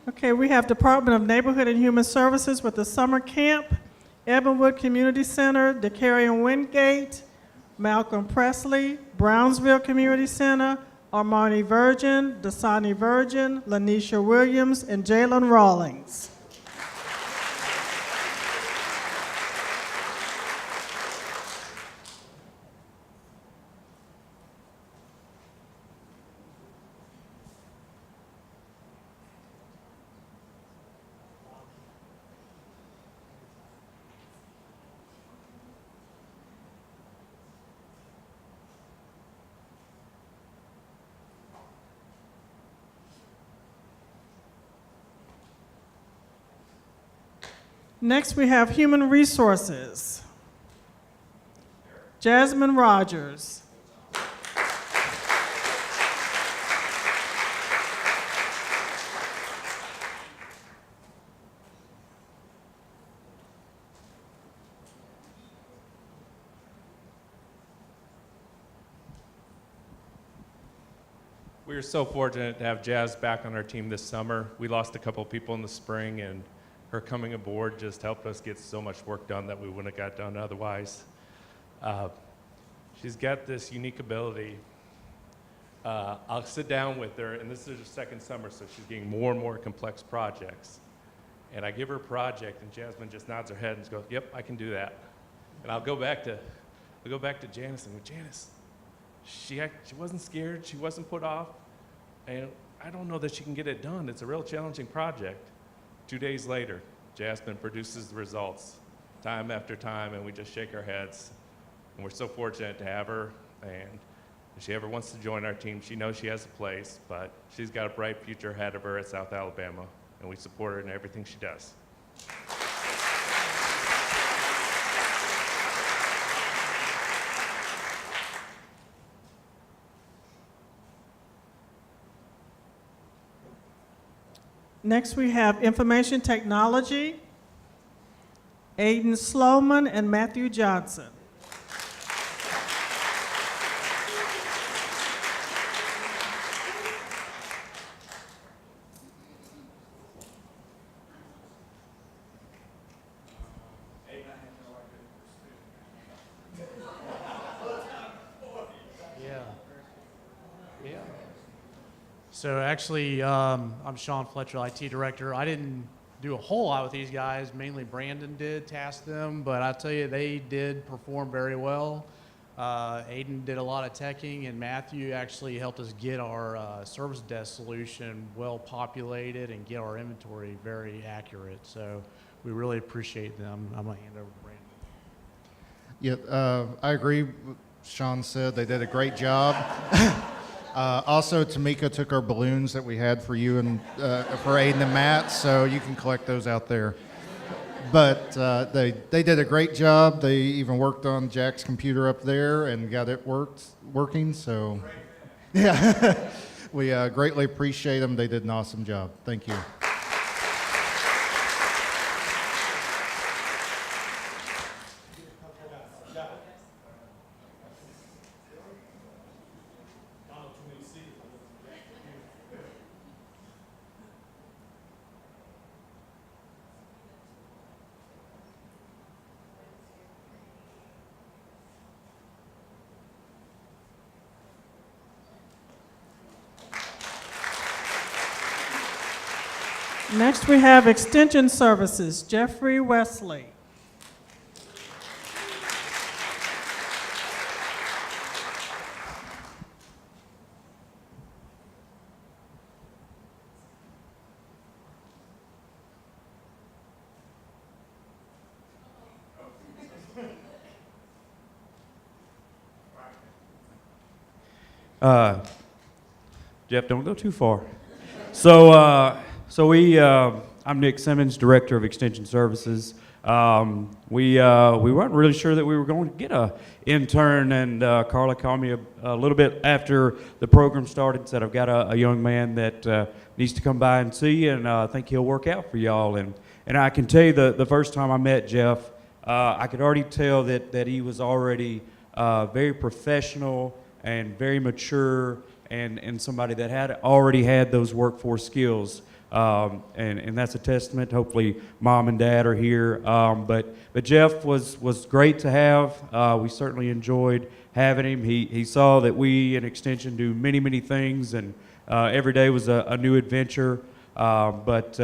Okay, we have Department of Neighborhood and Human Services with the summer camp, Evanwood Community Center, DeCarrion Wingate, Malcolm Presley, Brownsville Community Center, Armani Virgin, Dasani Virgin, Lanisha Williams, and Jalen Rawlings. Next, we have Human Resources. Jasmine Rogers. We are so fortunate to have Jazz back on our team this summer. We lost a couple people in the spring, and her coming aboard just helped us get so much work done that we wouldn't have got done otherwise. She's got this unique ability. I'll sit down with her, and this is her second summer, so she's getting more and more complex projects. And I give her a project, and Jasmine just nods her head and goes, "Yep, I can do that." And I'll go back to Janice and go, "Janice, she wasn't scared, she wasn't put off, and I don't know that she can get it done. It's a real challenging project." 2 days later, Jasmine produces the results time after time, and we just shake our heads. And we're so fortunate to have her, and if she ever wants to join our team, she knows she has a place, but she's got a bright future ahead of her at South Alabama, and we support her in everything she does. Next, we have Information Technology, Aiden Sloman and Matthew Johnson. Yeah. So actually, I'm Sean Fletcher, IT Director. I didn't do a whole lot with these guys. Mainly Brandon did, task them, but I tell you, they did perform very well. Aiden did a lot of teching, and Matthew actually helped us get our service desk solution well populated and get our inventory very accurate. So we really appreciate them. I'm gonna hand over to Brandon. Yeah, I agree. Sean said they did a great job. Also, Tamika took our balloons that we had for you and for Aiden and Matt, so you can collect those out there. But they did a great job. They even worked on Jack's computer up there and got it working. So, yeah, we greatly appreciate them. They did an awesome job. Thank you. Next, we have Extension Services, Jeffrey Wesley. Jeff, don't go too far. I'm Nick Simmons, Director of Extension Services. We weren't really sure that we were going to get an intern, and Carla called me a little bit after the program started and said, I've got a young man that needs to come by and see you, and I think he'll work out for y'all. And I can tell you the first time I met Jeff, I could already tell that he was already very professional and very mature, and somebody that had already had those workforce skills. And that's a testament. Hopefully mom and dad are here. But Jeff was great to have. We certainly enjoyed having him. He saw that we in Extension do many things, and every day was a new adventure. But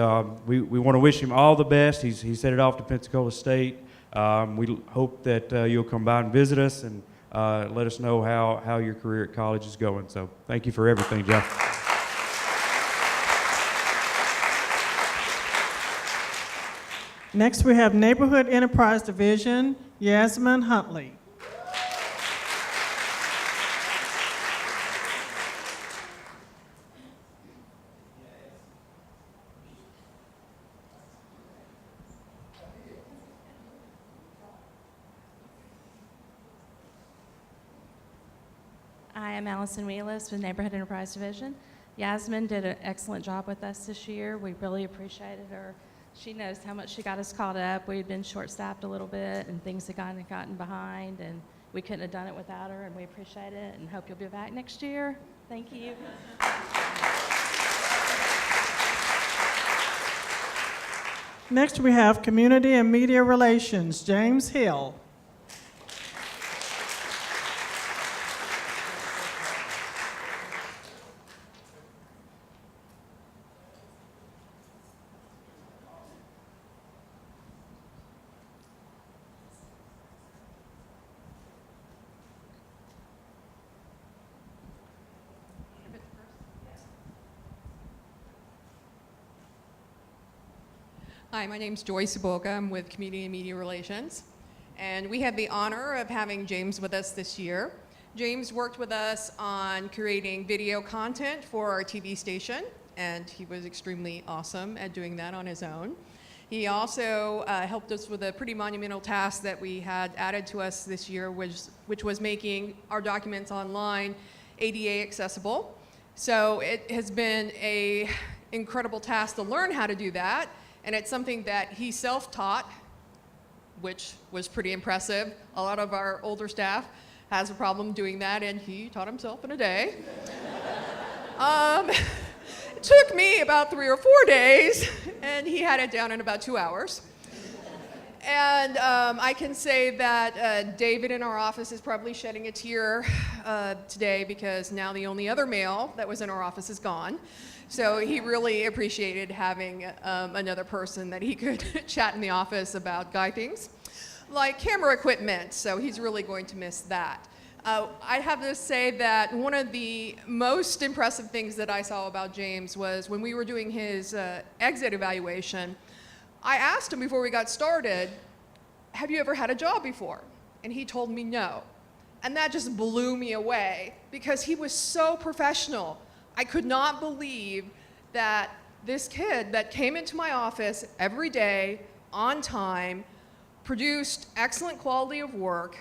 we want to wish him all the best. He's headed off to Pensacola State. We hope that you'll come by and visit us and let us know how your career at college is going. So thank you for everything, Jeff. Next, we have Neighborhood Enterprise Division, Yasmin Huntley. I am Allison Wheelis with Neighborhood Enterprise Division. Yasmin did an excellent job with us this year. We really appreciated her. She knows how much she got us caught up. We had been short-staffed a little bit, and things had gotten behind, and we couldn't have done it without her, and we appreciate it, and hope you'll be back next year. Thank you. Next, we have Community and Media Relations, James Hill. Hi, my name's Joyce Boca. I'm with Community and Media Relations. And we have the honor of having James with us this year. James worked with us on creating video content for our TV station, and he was extremely awesome at doing that on his own. He also helped us with a pretty monumental task that we had added to us this year, which was making our documents online ADA accessible. So it has been a incredible task to learn how to do that. And it's something that he self-taught, which was pretty impressive. A lot of our older staff has a problem doing that, and he taught himself in a day. It took me about 3 or 4 days, and he had it down in about 2 hours. And I can say that David in our office is probably shedding a tear today because now the only other male that was in our office is gone. So he really appreciated having another person that he could chat in the office about guy things, like camera equipment. So he's really going to miss that. I have to say that one of the most impressive things that I saw about James was when we were doing his exit evaluation, I asked him before we got started, have you ever had a job before? And he told me no. And that just blew me away because he was so professional. I could not believe that this kid that came into my office every day, on time, produced excellent quality of work,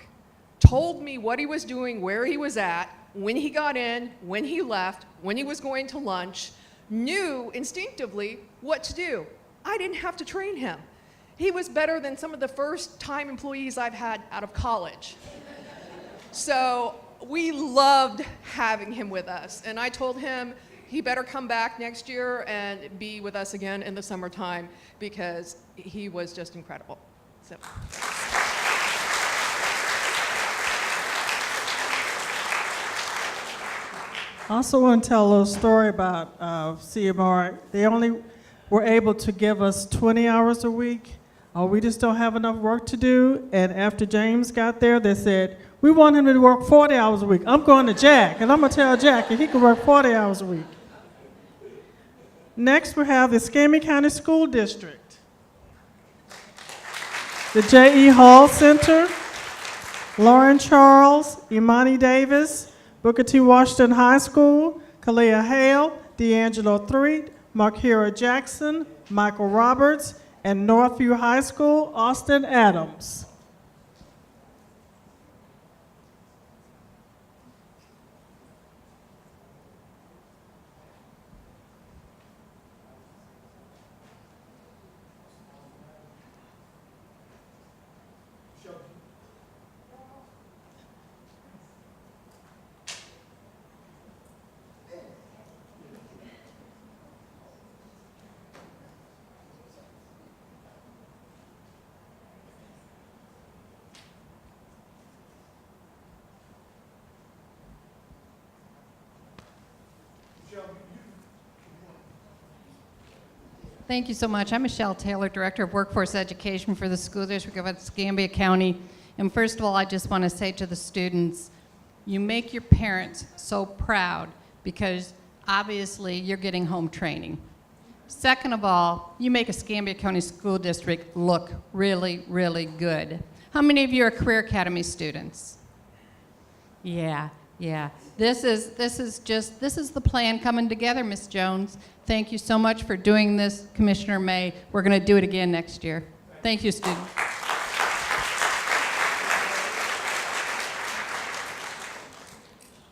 told me what he was doing, where he was at, when he got in, when he left, when he was going to lunch, knew instinctively what to do. I didn't have to train him. He was better than some of the first-time employees I've had out of college. So we loved having him with us. And I told him he better come back next year and be with us again in the summertime because he was just incredible. So. I also want to tell a little story about CMR. They only were able to give us 20 hours a week. We just don't have enough work to do. And after James got there, they said, we want him to work 40 hours a week. I'm going to Jack, and I'm going to tell Jack if he can work 40 hours a week. Next, we have the Escambia County School District, the J.E. Hall Center, Lauren Charles, Imani Davis, Booker T. Washington High School, Kalia Hale, D'Angelo Threet, Markira Jackson, Michael Roberts, and Northview High School, Austin Adams. Thank you so much. I'm Michelle Taylor, Director of Workforce Education for the School District of Escambia County. And first of all, I just want to say to the students, you make your parents so proud because obviously you're getting home training. Second of all, you make Escambia County School District look really, really good. How many of you are Career Academy students? Yeah. This is the plan coming together, Ms. Jones. Thank you so much for doing this, Commissioner May. We're going to do it again next year. Thank you, students.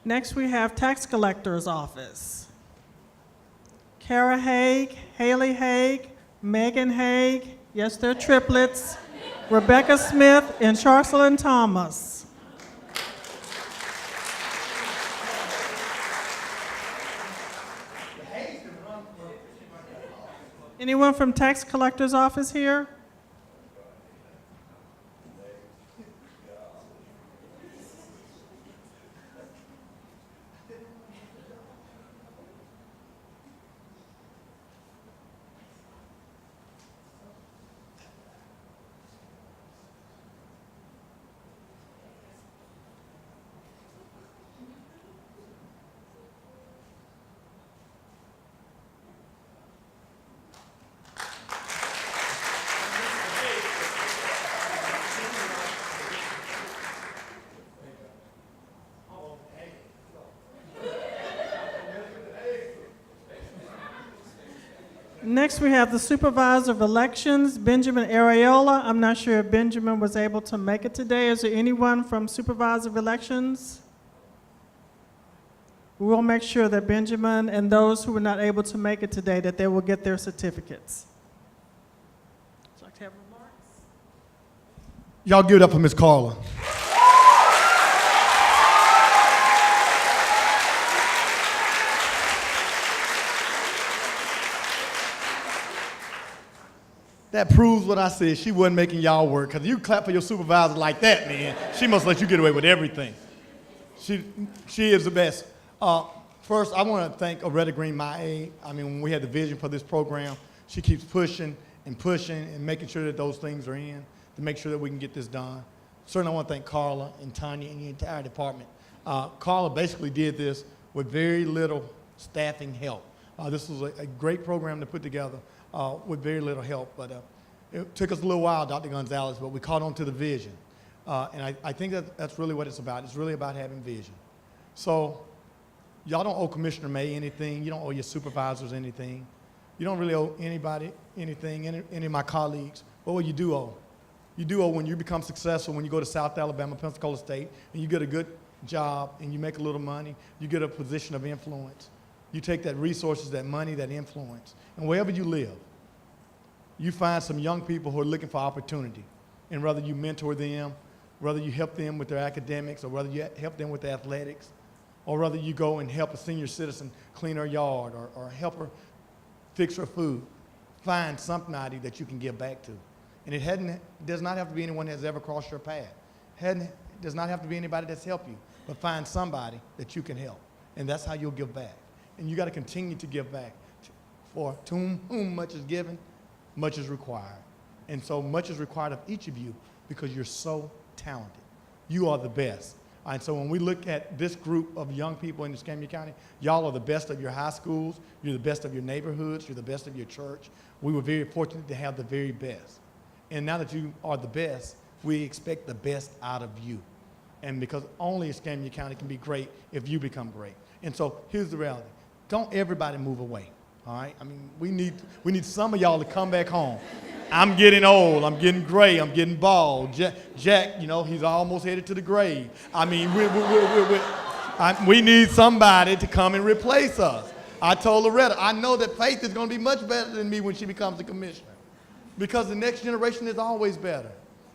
Next, we have Tax Collector's Office. Kara Haig, Haley Haig, Megan Haig, yes, they're triplets, Rebecca Smith, and Charcelyn Thomas. Anyone from Tax Collector's Office here? Next, we have the Supervisor of Elections, Benjamin Areola. I'm not sure if Benjamin was able to make it today. Is there anyone from Supervisor of Elections? We will make sure that Benjamin and those who were not able to make it today, that they will get their certificates. Would you like to have remarks? Y'all give it up for Miss Carla. That proves what I said. She wasn't making y'all work. Because you clap for your supervisor like that, man, she must let you get away with everything. She is the best. First, I want to thank Aretta Green, my aide. I mean, when we had the vision for this program, she keeps pushing and making sure that those things are in to make sure that we can get this done. Certainly, I want to thank Carla and Tanya and the entire department. Carla basically did this with very little staffing help. This was a great program to put together with very little help, but it took us a little while, Dr. Gonzalez, but we caught on to the vision. And I think that's really what it's about. It's really about having vision. So y'all don't owe Commissioner May anything. You don't owe your supervisors anything. You don't really owe anybody anything, any of my colleagues. But what you do owe? You do owe when you become successful, when you go to South Alabama, Pensacola State, and you get a good job and you make a little money, you get a position of influence. You take that resources, that money, that influence, and wherever you live, you find some young people who are looking for opportunity. And whether you mentor them, whether you help them with their academics, or whether you help them with their athletics, or whether you go and help a senior citizen clean her yard or help her fix her food, find somebody that you can give back to. And it does not have to be anyone that's ever crossed your path. It does not have to be anybody that's helped you, but find somebody that you can help. And that's how you'll give back. And you got to continue to give back. For to whom much is given, much is required. And so much is required of each of you because you're so talented. You are the best. And so when we look at this group of young people in Escambia County, y'all are the best of your high schools, you're the best of your neighborhoods, you're the best of your church. We were very fortunate to have the very best. And now that you are the best, we expect the best out of you. And because only Escambia County can be great if you become great. And so here's the reality. Don't everybody move away, all right? I mean, we need some of y'all to come back home. I'm getting old, I'm getting gray, I'm getting bald. Jack, you know, he's almost headed to the grave. I mean, we need somebody to come and replace us. I told Loretta, I know that Faith is going to be much better than me when she becomes a commissioner because the next generation is always better,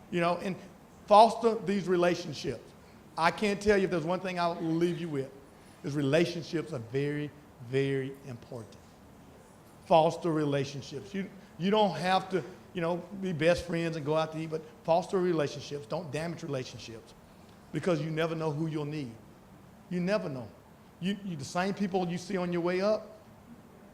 you know, and foster these relationships. I can't tell you if there's one thing I'll leave you with, is relationships are very, very important. Foster relationships. You don't have to, you know, be best friends and go out to eat, but foster relationships. Don't damage relationships because you never know who you'll need. You never know. You the same people you see on your way up,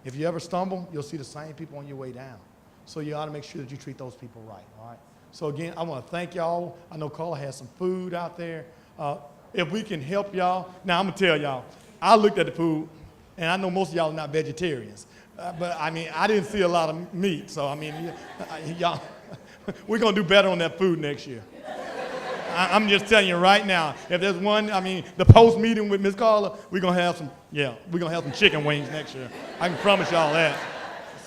if you ever stumble, you'll see the same people on your way down. So you ought to make sure that you treat those people right, all right? So again, I want to thank y'all. I know Carla has some food out there. If we can help y'all, now I'm going to tell y'all, I looked at the food, and I know most of y'all are not vegetarians. But I mean, I didn't see a lot of meat, so I mean, y'all, we're going to do better on that food next year. I'm just telling you right now, if there's one, I mean, the post-meeting with Ms. Carla, we're going to have some chicken wings next year. I can promise y'all that.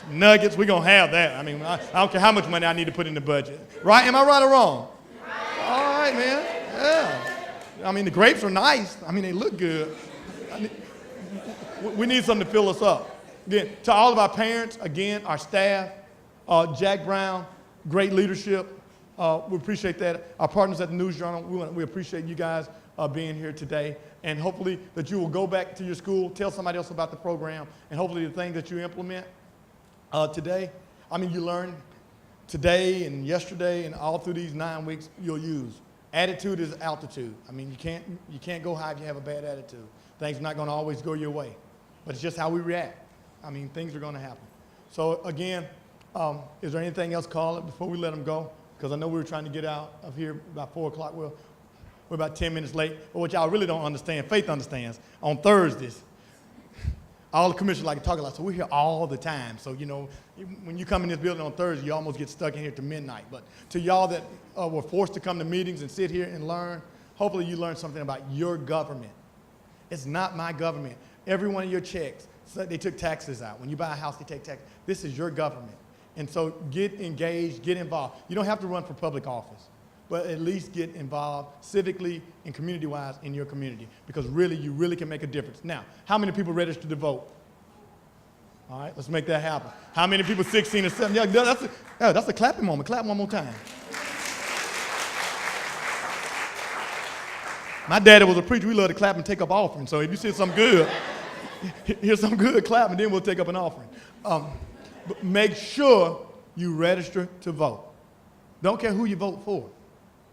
Some nuggets, we're going to have that. I mean, I don't care how much money I need to put in the budget. Right? Am I right or wrong? Right. All right, man. Yeah. I mean, the grapes are nice. I mean, they look good. We need something to fill us up. Again, to all of our parents, again, our staff, Jack Brown, great leadership. We appreciate that. Our partners at the News Journal, we appreciate you guys being here today. And hopefully that you will go back to your school, tell somebody else about the program, and hopefully the thing that you implement today, I mean, you learn today and yesterday and all through these 9 weeks, you'll use. Attitude is altitude. I mean, you can't go high if you have a bad attitude. Things are not going to always go your way. But it's just how we react. I mean, things are going to happen. So again, is there anything else, Carla, before we let them go? Because I know we were trying to get out of here about 4 o'clock. We're about 10 minutes late. But what y'all really don't understand, Faith understands, on Thursdays, all the commissioners like to talk a lot. So we're here all the time. So, you know, when you come in this building on Thursday, you almost get stuck in here to midnight. But to y'all that were forced to come to meetings and sit here and learn, hopefully you learned something about your government. It's not my government. Every one of your checks, they took taxes out. When you buy a house, they take taxes. This is your government. And so get engaged, get involved. You don't have to run for public office. but at least get involved civically and community-wise in your community, because really, you really can make a difference. Now, how many people registered to vote? All right, let's make that happen. How many people 16 or 17? Yeah, that's a clapping moment. Clap one more time. My daddy was a preacher. We love to clap and take up offerings. So if you see something good, here's some good clap, and then we'll take up an offering. But make sure you register to vote. Don't care who you vote for.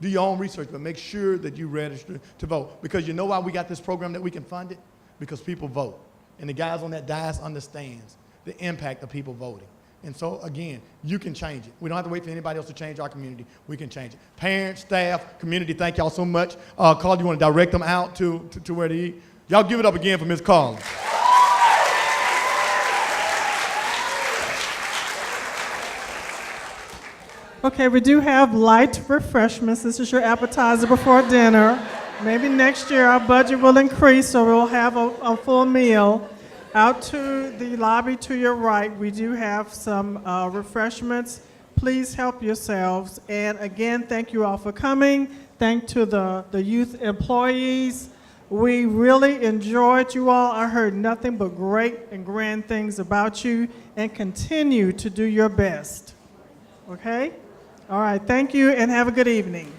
Do your own research, but make sure that you register to vote. Because you know why we got this program that we can fund it? Because people vote. And the guys on that dais understands the impact of people voting. And so, again, you can change it. We don't have to wait for anybody else to change our community. We can change it. Parents, staff, community, thank y'all so much. Carl, you want to direct them out to where to eat? Y'all give it up again for Ms. Carl. Okay, we do have light refreshments. This is your appetizer before dinner. Maybe next year our budget will increase, so we'll have a full meal. Out to the lobby to your right, we do have some refreshments. Please help yourselves. And again, thank you all for coming. Thank to the youth employees. We really enjoyed you all. I heard nothing but great and grand things about you, and continue to do your best. Okay? All right, thank you and have a good evening.